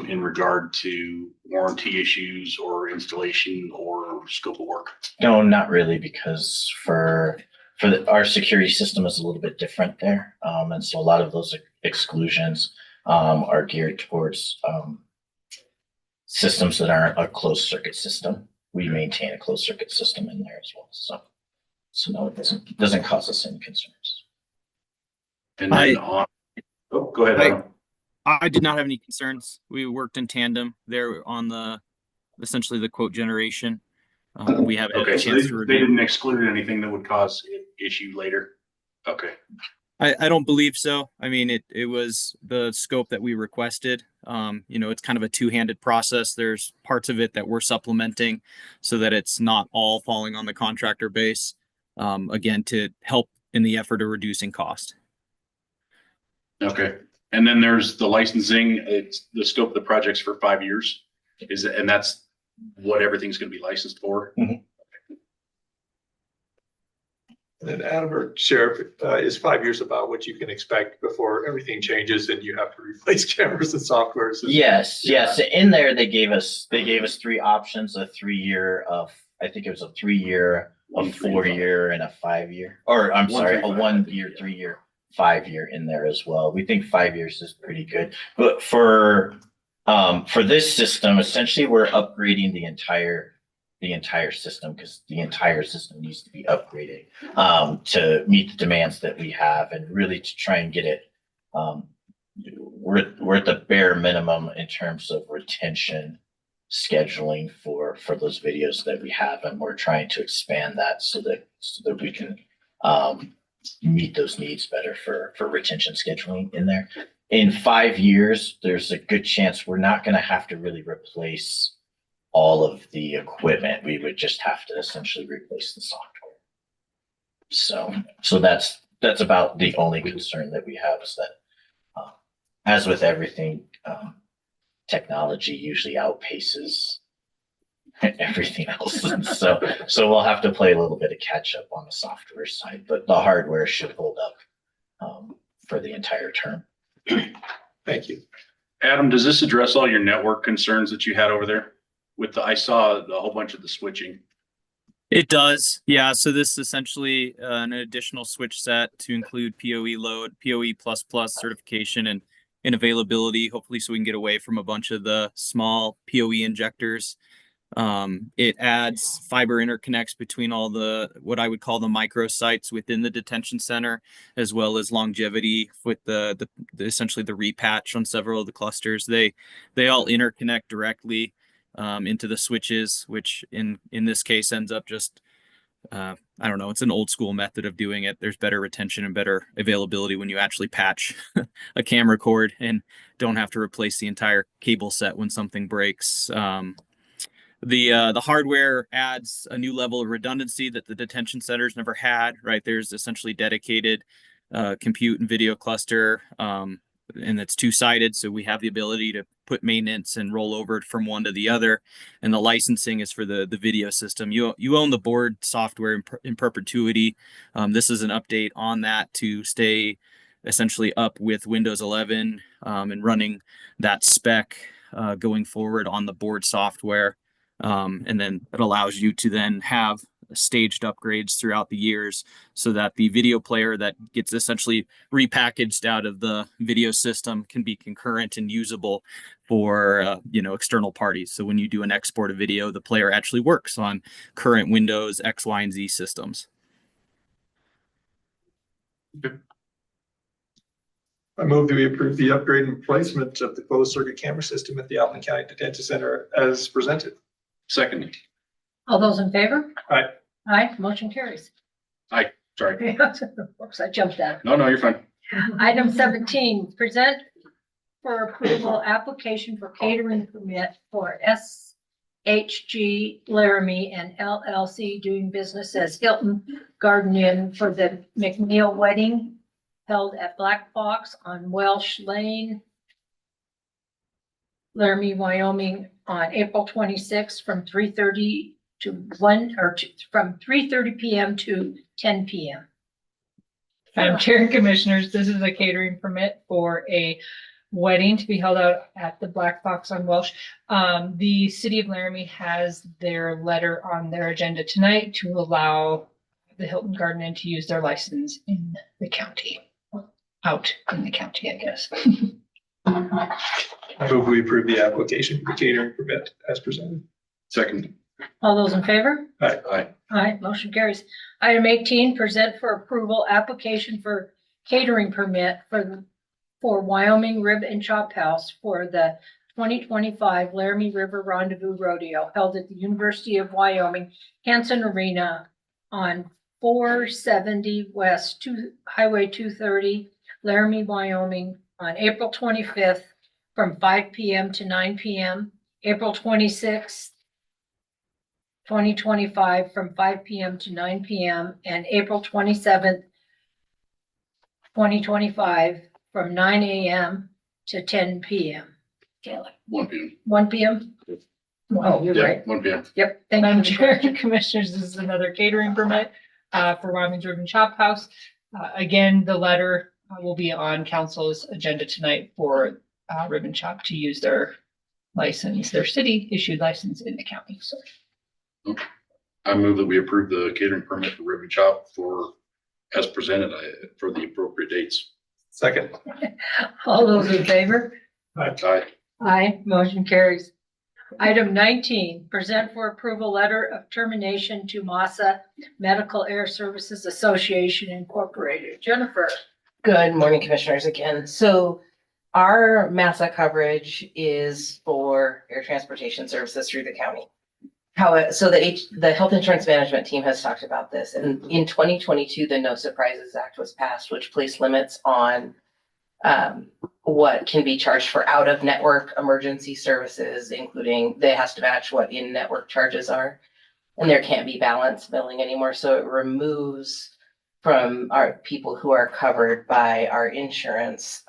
in regard to warranty issues or installation or scope of work? No, not really, because our security system is a little bit different there. And so a lot of those exclusions are geared towards systems that aren't a closed circuit system. We maintain a closed circuit system in there as well. So no, it doesn't cause us any concerns. And then go ahead, Adam. I did not have any concerns. We worked in tandem there on essentially the quote generation. We haven't had Okay, a so chance to they review. didn't exclude anything that would cause issue later. Okay. I don't believe so. I mean, it was the scope that we requested. It's kind of a two-handed process. There's parts of it that we're supplementing so that it's not all falling on the contractor base. Again, to help in the effort of reducing cost. Okay. And then there's the licensing. It's the scope of the project's for 5 years. And that's what everything's going to be licensed for. And then Adam or Sheriff, is 5 years about what you can expect before everything changes and you have to replace cameras and software? Yes, yes. In there, they gave us 3 options, a 3-year of, I think it was a 3-year, a 4-year and a 5-year, or I'm sorry, a 1-year, 3-year, 5-year in there as well. We think 5 years is pretty good. But for this system, essentially we're upgrading the entire system, because the entire system needs to be upgraded to meet the demands that we have, and really to try and get it. We're at the bare minimum in terms of retention scheduling for those videos that we have, and we're trying to expand that so that we can meet those needs better for retention scheduling in there. In 5 years, there's a good chance we're not going to have to really replace all of the equipment. We would just have to essentially replace the software. So that's about the only concern that we have, is that as with everything, technology usually outpaces everything else. So we'll have to play a little bit of catch up on the software side, but the hardware should hold up for the entire term. Thank you. Adam, does this address all your network concerns that you had over there? I saw a whole bunch of the switching. It does. Yeah. So this is essentially an additional switch set to include PoE load, PoE++ certification and availability, hopefully so we can get away from a bunch of the small PoE injectors. It adds fiber interconnects between all the, what I would call the micro sites within the detention center, as well as longevity with the essentially the repatch on several of the clusters. They all interconnect directly into the switches, which in this case ends up just, I don't know, it's an old school method of doing it. There's better retention and better availability when you actually patch a camera cord and don't have to replace the entire cable set when something breaks. The hardware adds a new level of redundancy that the detention centers never had, right? There's essentially dedicated compute and video cluster, and it's two-sided, so we have the ability to put maintenance and roll over from one to the other. And the licensing is for the video system. You own the board software in perpetuity. This is an update on that to stay essentially up with Windows 11 and running that spec going forward on the board software. And then it allows you to then have staged upgrades throughout the years so that the video player that gets essentially repackaged out of the video system can be concurrent and usable for external parties. So when you do an export of video, the player actually works on current Windows X, Y, and Z systems. I move that we approve the upgrade and replacement of the closed circuit camera system at the Albany County Detention Center as presented. Second. All those in favor? Aye. Aye, motion carries. Aye, sorry. Oops, I jumped that. No, you're fine. Item 17, present for approval application for catering permit for SHG Laramie and LLC doing business as Hilton Garden Inn for the McNeil wedding held at Black Fox on Welsh Lane, Laramie, Wyoming, on April 26th from 3:30 to 1 or from 3:30 p.m. to 10 p.m. Madam Chair and Commissioners, this is a catering permit for a wedding to be held out at the Black Fox on Welsh. The city of Laramie has their letter on their agenda tonight to allow the Hilton Garden Inn to use their license in the county, out in the county, I guess. I move we approve the application for catering permit as presented. Second. All those in favor? Aye. Aye. Aye, motion carries. Item 18, present for approval application for catering permit for Wyoming Rib and Chop House for the 2025 Laramie River Rendezvous Rodeo held at the University of Wyoming Hanson Arena on 470 West Highway 230, Laramie, Wyoming, on April 25th from 5 p.m. to 9 p.m., April 26th, 2025 from 5 p.m. to 9 p.m., and April 27th, 2025 from 9 a.m. to 10 p.m. Kayla, 1 p.m. 1 p.m.? Oh, you're Yeah, right. 1 p.m. Yep. Thank Madam you. Chair, Commissioners, this is another catering permit for Wyoming's Ribbon Chop House. Again, the letter will be on council's agenda tonight for Ribbon Chop to use their license, their city issued license in the county. So I move that we approve the catering permit for Ribbon Chop as presented for the appropriate dates. Second. All those in favor? Aye. Aye, motion carries. Item 19, present for approval letter of termination to MASA Medical Air Services Association Incorporated. Jennifer. Good morning, commissioners again. So our MASA coverage is for air transportation services through the county. So the Health Insurance Management Team has talked about this, and in 2022, the No Surprises Act was passed, which placed limits on what can be charged for out-of-network emergency services, including they has to match what in-network charges are, and there can't be balance billing anymore. So it removes from our people who are covered by our insurance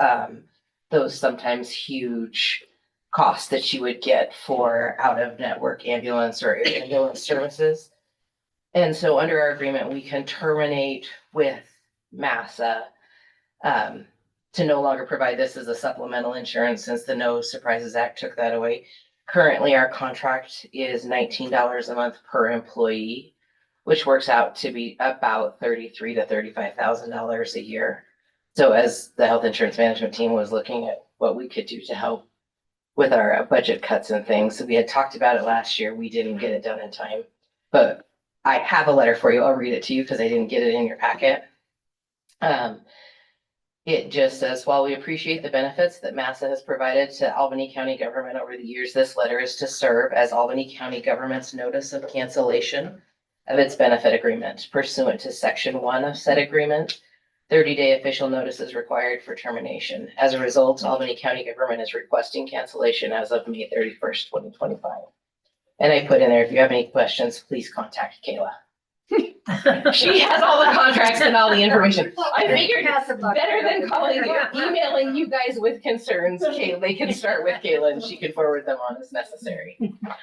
those sometimes huge costs that you would get for out-of-network ambulance or ambulance services. And so under our agreement, we can terminate with MASA to no longer provide this as a supplemental insurance since the No Surprises Act took that away. Currently, our contract is $19 a month per employee, which works out to be about $33,000 to $35,000 a year. So as the Health Insurance Management Team was looking at what we could do to help with our budget cuts and things, so we had talked about it last year. We didn't get it done in time, but I have a letter for you. I'll read it to you because I didn't get it in your packet. It just says, while we appreciate the benefits that MASA has provided to Albany County government over the years, this letter is to serve as Albany County government's notice of cancellation of its benefit agreement pursuant to Section 1 of said agreement. 30-day official notice is required for termination. As a result, Albany County government is requesting cancellation as of May 31st, 2025. And I put in there, if you have any questions, please contact Kayla. She has all the contracts and all the information. I figured better than emailing you guys with concerns, Kayla, they can start with Kayla and she can forward them on as necessary.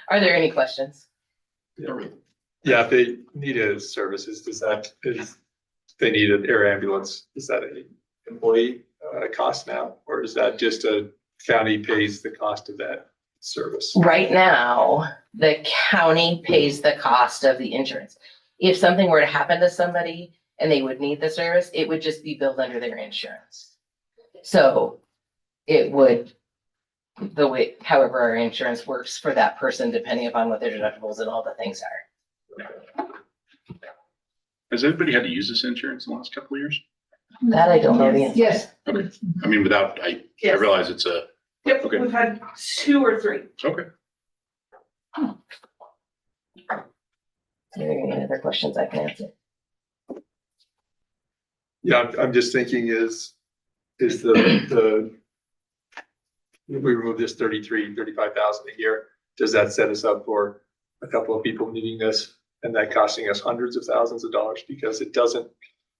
Are there any questions? Yeah, if they need a services, if they need an air ambulance, is that an employee cost now? Or is that just a county pays the cost of that service? Right now, the county pays the cost of the insurance. If something were to happen to somebody and they would need the service, it would just be billed under their insurance. So it would, however our insurance works for that person, depending upon what their deductibles and all the things are. Has anybody had to use this insurance in the last couple of years? That I don't know the answer. Yes. Okay. I mean, I Yes. realize it's a, Yep, Okay. we've had 2 or 3. okay. Are there any other questions I can answer? Yeah, I'm just thinking is the if we remove this 35,000 a year, does that set us up for a couple of people needing this and that costing us hundreds of thousands of dollars? Because it doesn't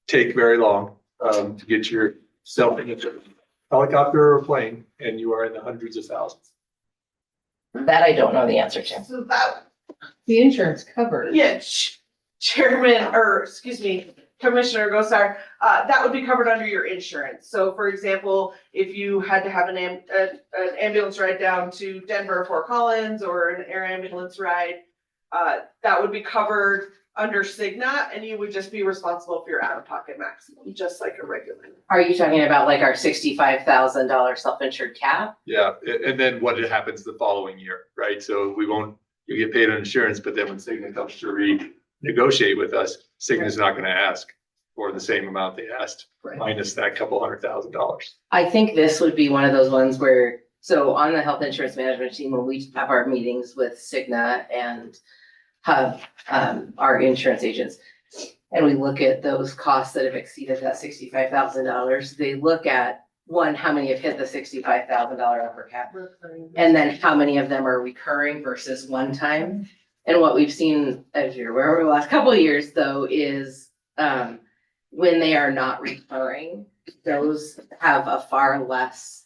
take very long to get yourself in a helicopter or a plane and you are in the hundreds of thousands. That I don't know the answer to. So that, The insurance covers. yeah, Commissioner Gosar, that would be covered under your insurance. So for example, if you had to have an ambulance ride down to Denver, Fort Collins, or an air ambulance ride, that would be covered under Cigna, and you would just be responsible for your out-of-pocket maximum, just like a regular. Are you talking about like our $65,000 self-insured cap? Yeah, and then what happens the following year, right? So you get paid on insurance, but then when Cigna comes to renegotiate with us, Cigna's not gonna ask for the same amount they asked, minus that couple $100,000. I think this would be one of those ones where So on the health insurance management team, when we have our meetings with Cigna and have our insurance agents, and we look at those costs that have exceeded that $65,000, they look at, one, how many have hit the $65,000 upper cap, and then how many of them are recurring versus one time. And what we've seen, as you're aware, over the last couple of years, though, is when they are not recurring, those have a far less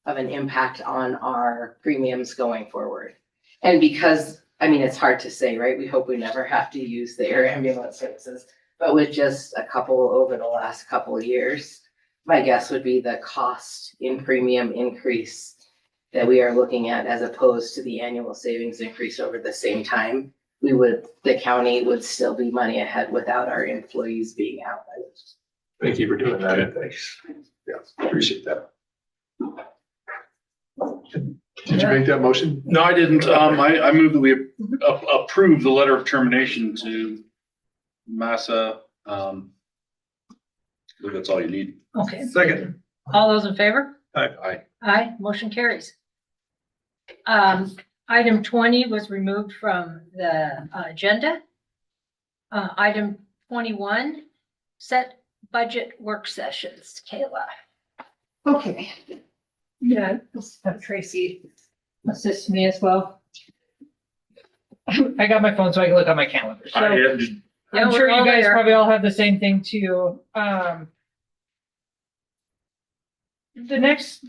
of an impact on our premiums going forward. And because, I mean, it's hard to say, right? We hope we never have to use the air ambulance services, but with just a couple over the last couple of years, my guess would be the cost in premium increase that we are looking at, as opposed to the annual savings increase over the same time, the county would still be money ahead without our employees being out. Thank you for doing that, and thanks. Yeah, appreciate that. Did you make that motion? No, I didn't. I moved that we approve the letter of termination to Massa. I believe that's all you need. Okay. Second. All those in favor? Aye. Aye, motion carries. Item 20 was removed from the agenda. Item 21, set budget work sessions. Kayla. Okay. Yeah, let's have Tracy assist me as well. I got my phone so I can look on my calendar. So I'm sure you guys probably all have the same thing too. The next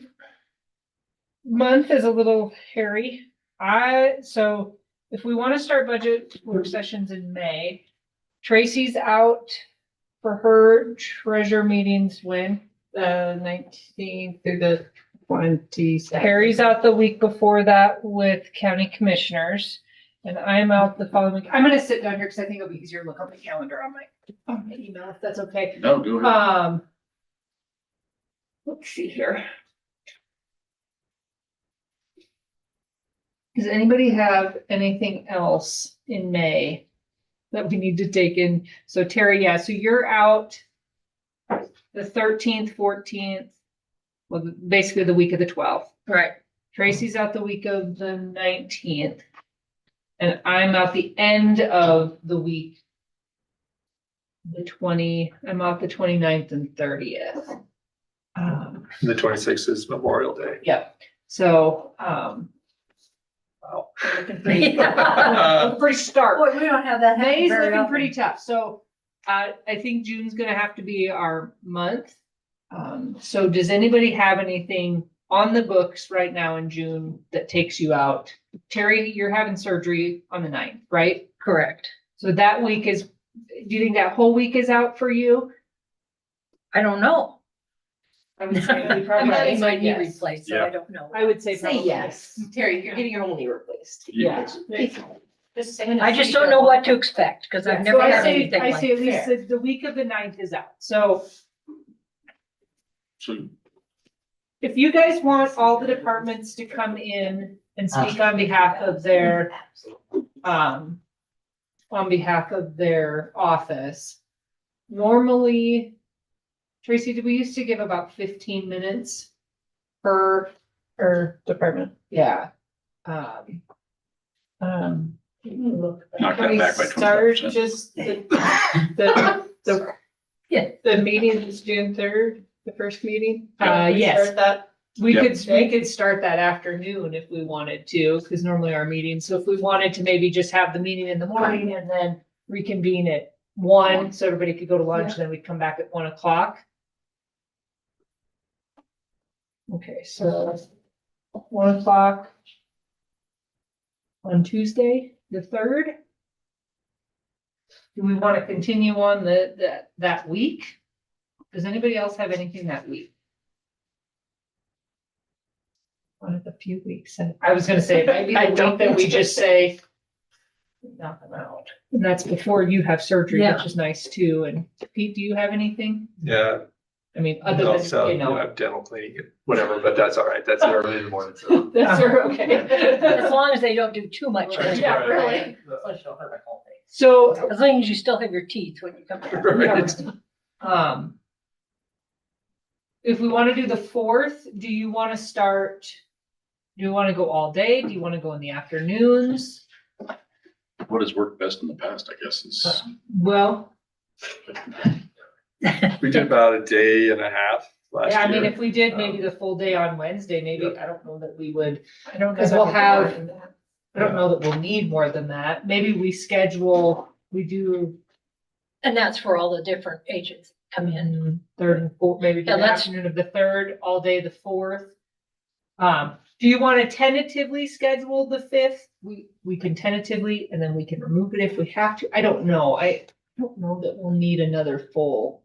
month is a little hairy. So if we want to start budget work sessions in May, Tracy's out for her treasure meetings when? The 19th through the 20th. Harry's out the week before that with county commissioners. And I'm out the following week. I'm gonna sit down here because I think it'll be easier to look on the calendar on my email, if that's okay. No, go ahead. Let's see here. Does anybody have anything else in May that we need to take in? So Terry, yeah, so you're out the 13th, 14th, well, basically the week of the 12th. Right. Tracy's out the week of the 19th. And I'm out the end of the week. I'm out the 29th and 30th. The 26th is Memorial Day. Yep. So, wow. Looking pretty stark. Boy, we don't have that. happen May's very looking often. pretty tough. So, I think June's gonna have to be our month. So does anybody have anything on the books right now in June that takes you out? Terry, you're having surgery on the 9th, right? Correct. So that week do you think that whole week is out for you? I don't know. I would say we I'm probably having my say knee yes. replaced, so Yeah. I don't know. I would say Say probably yes. Terry, you're getting your only replaced. Yeah. I just don't know what to expect because I've never So had anything I like say at least that. the week of the 9th is out. So So if you guys want all the departments to come in and speak on behalf of their, on behalf of their office, normally, Tracy, did we used to give about 15 minutes per department? Yeah. knock that back by Start 25%. just the meeting is June 3rd, the first meeting? Yes. We Yep. could start that afternoon if we wanted to, because normally our meetings, so if we wanted to maybe just have the meeting in the morning and then reconvene at 1, so everybody could go to lunch, then we'd come back at 1 o'clock. Okay, so 1 o'clock on Tuesday, the 3rd. Do we want to continue on that week? Does anybody else have anything that week? One of the few weeks, and I was gonna say, it might be the week that we just say, knock them out. And that's before you have surgery, Yeah. which is nice too. And Pete, do you have anything? Yeah. I mean, other No, than, so, you know. I have dental cleaning, whatever, but that's all right. That's early in the morning. So. That's okay. As long as they don't do too much. Right. Yeah, Right. really. Let's show her the whole thing. So, As long as you still have your teeth when you come back. Right. if we want to do the 4th, do you want to start? Do you want to go all day? Do you want to go in the afternoons? What has worked best in the past, I guess, is Well, We did about a day and a half last yeah, I mean, year. if we did maybe the full day on Wednesday, maybe, I don't know that we would, I don't know. because that we'll would be have, more than that. I don't know that we'll need more than that. Maybe we schedule, we do And that's for all the different agents come in. 3rd and 4th, maybe Yeah, the let's- afternoon of the 3rd, all day the 4th. Do you want to tentatively schedule the 5th? We can tentatively, and then we can remove it if we have to. I don't know. I don't know that we'll need another full.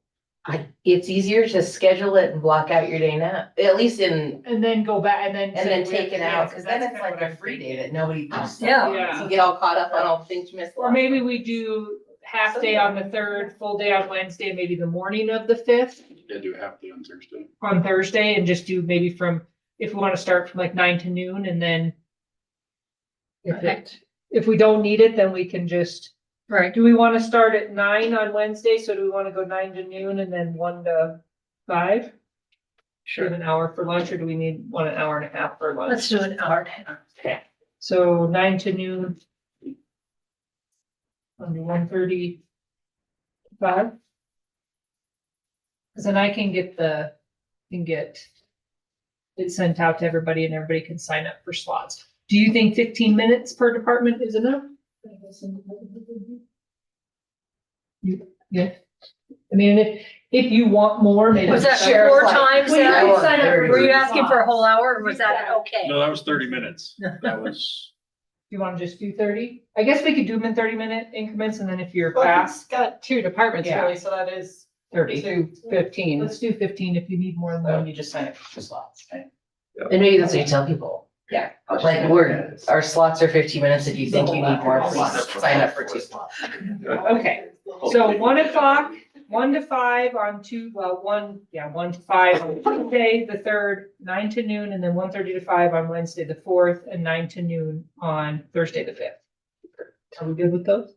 It's easier to schedule it and block out your day now, at least in, And then go back and then. and then take it out, because then That's it's kinda like what a I'm free thinking. day that nobody. Yeah. You get all caught up on all the things you missed. Or maybe we do half day on the 3rd, full day on Wednesday, maybe the morning of the 5th yeah, do half day on Thursday. on Thursday, and just do maybe from, if we want to start from like 9 to noon, and then if we don't need it, then we can just, Right. do we want to start at 9 on Wednesday? So do we want to go 9 to noon and then 1 to 5? Give an hour for lunch, or do we need an hour and a half for lunch? Let's do an hour and a half. Okay, so 9 to noon. Under 1:35. Cause then I can get it sent out to everybody and everybody can sign up for slots. Do you think 15 minutes per department is enough? Yeah. I mean, if you want more, maybe. Was that Sheriff's 4 like, times? "Well, that? I want 30 Were you asking for a whole hour or was that okay? No, that was 30 minutes. That was, Do you want to just do 30? I guess we could do them in 30-minute increments, and then if you're Well, fast, it's got 2 departments Yeah. really, so that is 30. 2, 15. Let's do 15. If you need more than Then one, you just sign up for 2 slots, right? And maybe that's what you tell people. Yeah. Like, our slots are 15 minutes. If you think you need more, please sign up for 2 slots. Okay, so 1 o'clock, 1 to 5 on 1 to 5 on Tuesday, the 3rd, 9 to noon, and then 1:30 to 5 on Wednesday, the 4th, and 9 to noon on Thursday, the 5th. Are we good with those?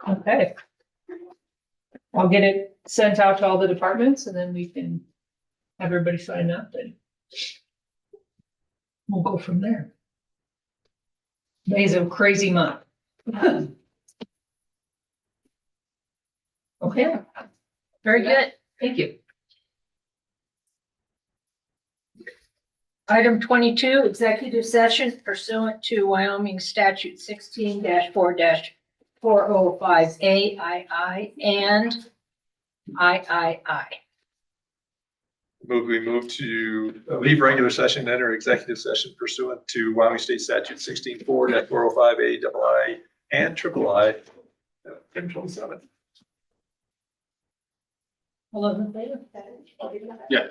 Okay. I'll get it sent out to all the departments, and then we can have everybody sign up, and we'll go from there. May's a crazy month. Okay, Very good. thank you. Item 22, executive session pursuant to Wyoming statute 16-4-405A II and III. We move to leave regular session, enter executive session pursuant to Wyoming State Statute 16-4-405A II and III. 10:27. All those in favor? yeah,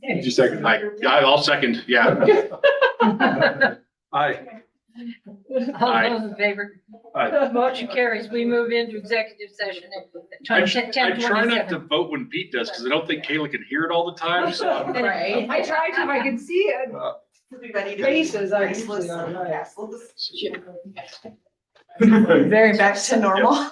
Did you second? I'll second, yeah. Aye. All those in favor? Aye. Motion carries. We move into executive session at I 10:27. try not to vote when Pete does, because I don't think Kayla can hear it all the time, so. Right. I tried to, if I can see it. Faces are usually all right. Very back to normal.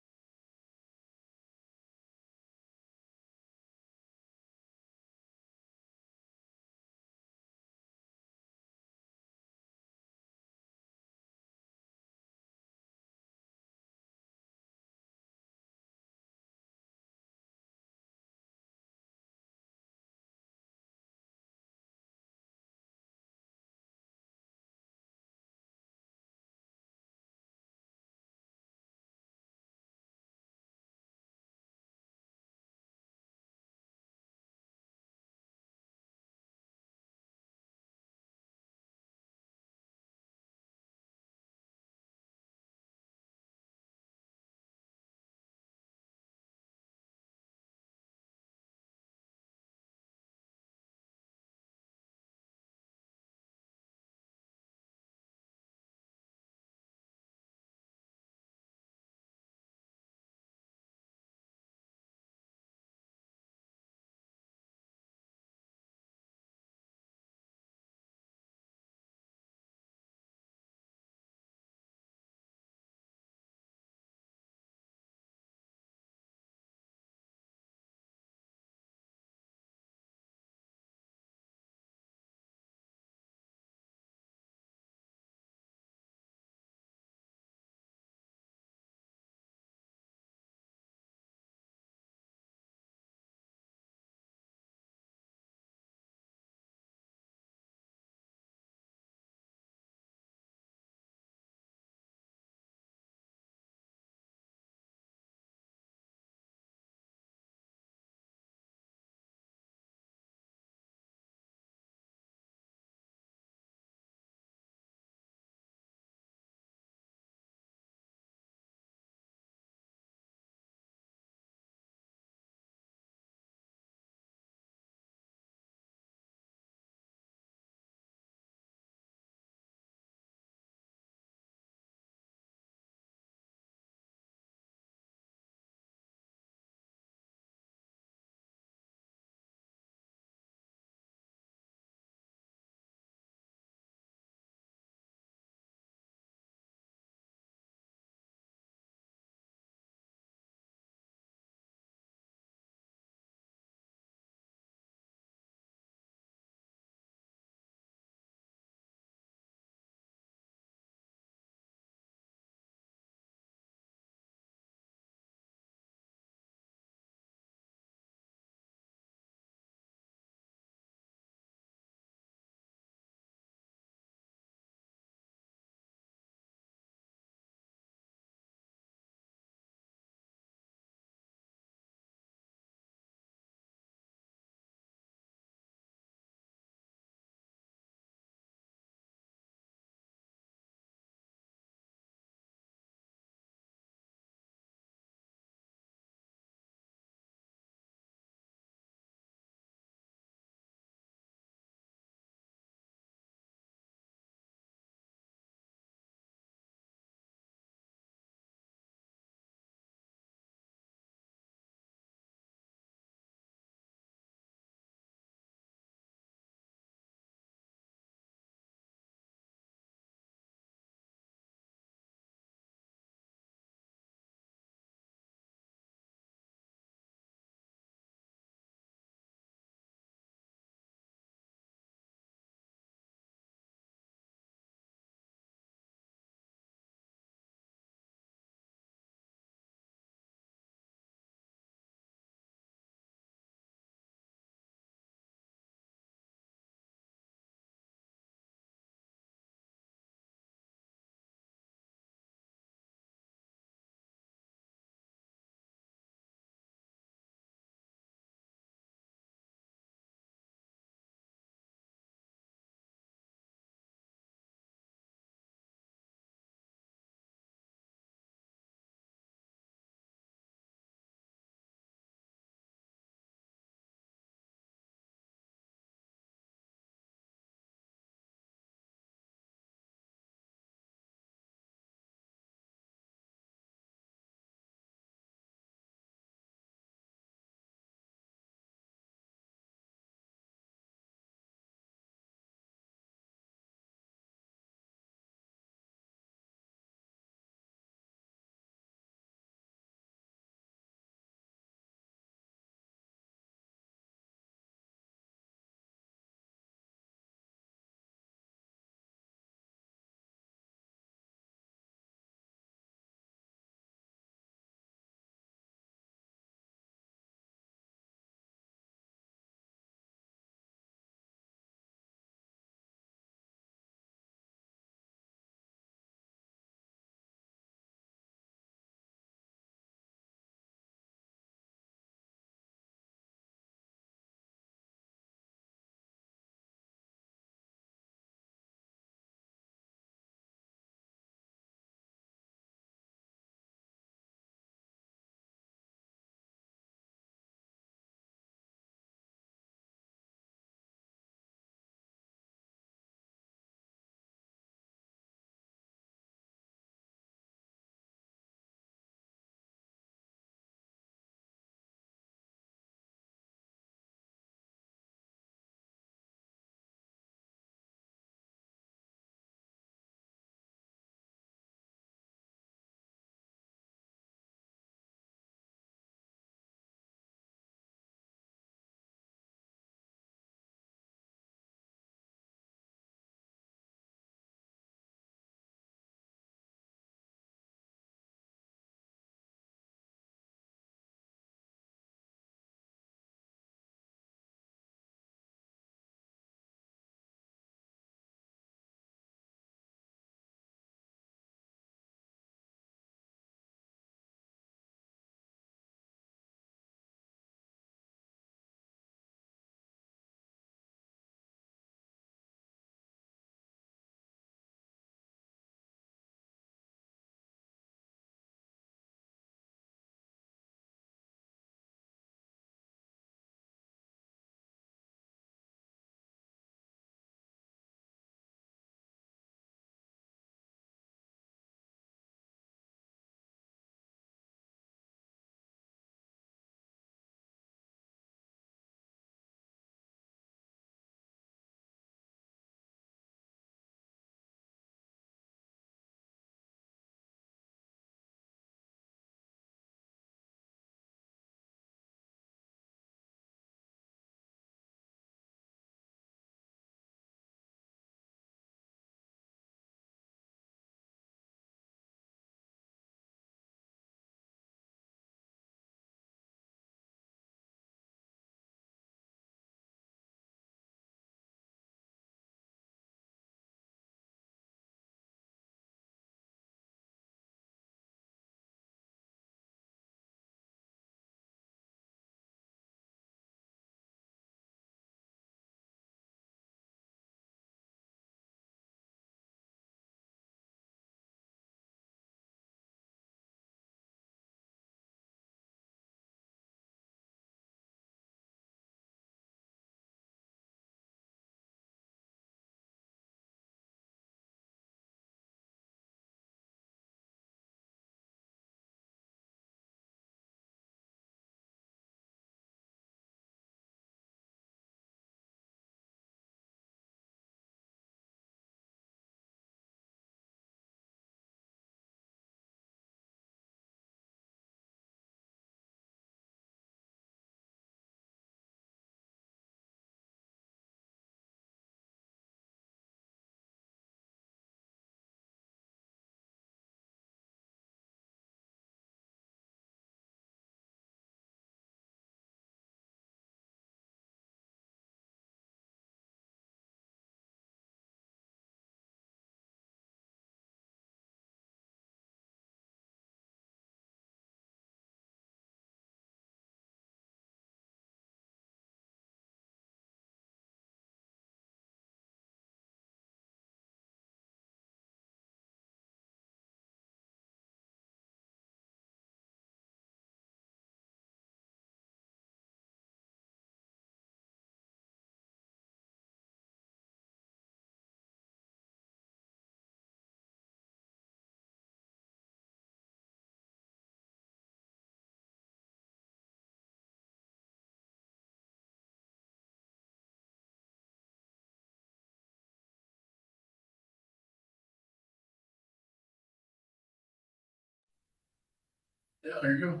Yeah, there you go.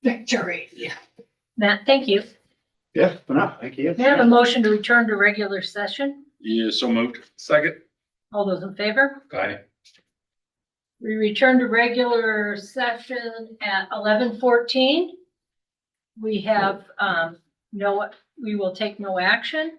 Victory. Yeah. Matt, thank you. Yeah, for now, thank you. May I have a motion to return to regular session? Yeah, so moved. Second. All those in favor? Aye. We return to regular session at 11:14. We have, we will take no action.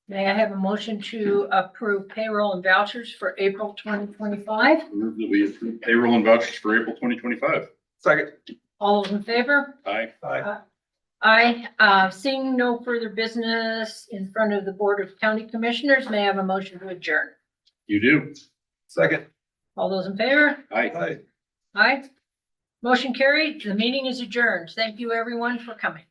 May I have a motion to approve payroll and vouchers for April 2025? Move that we approve payroll and vouchers for April 2025. Second. All those in favor? Aye. Aye. Aye. Seeing no further business in front of the Board of County Commissioners, may I have a motion to adjourn? You do. Second. All those in favor? Aye. Aye. Aye. Motion carried. The meeting is adjourned. Thank you, everyone, for coming.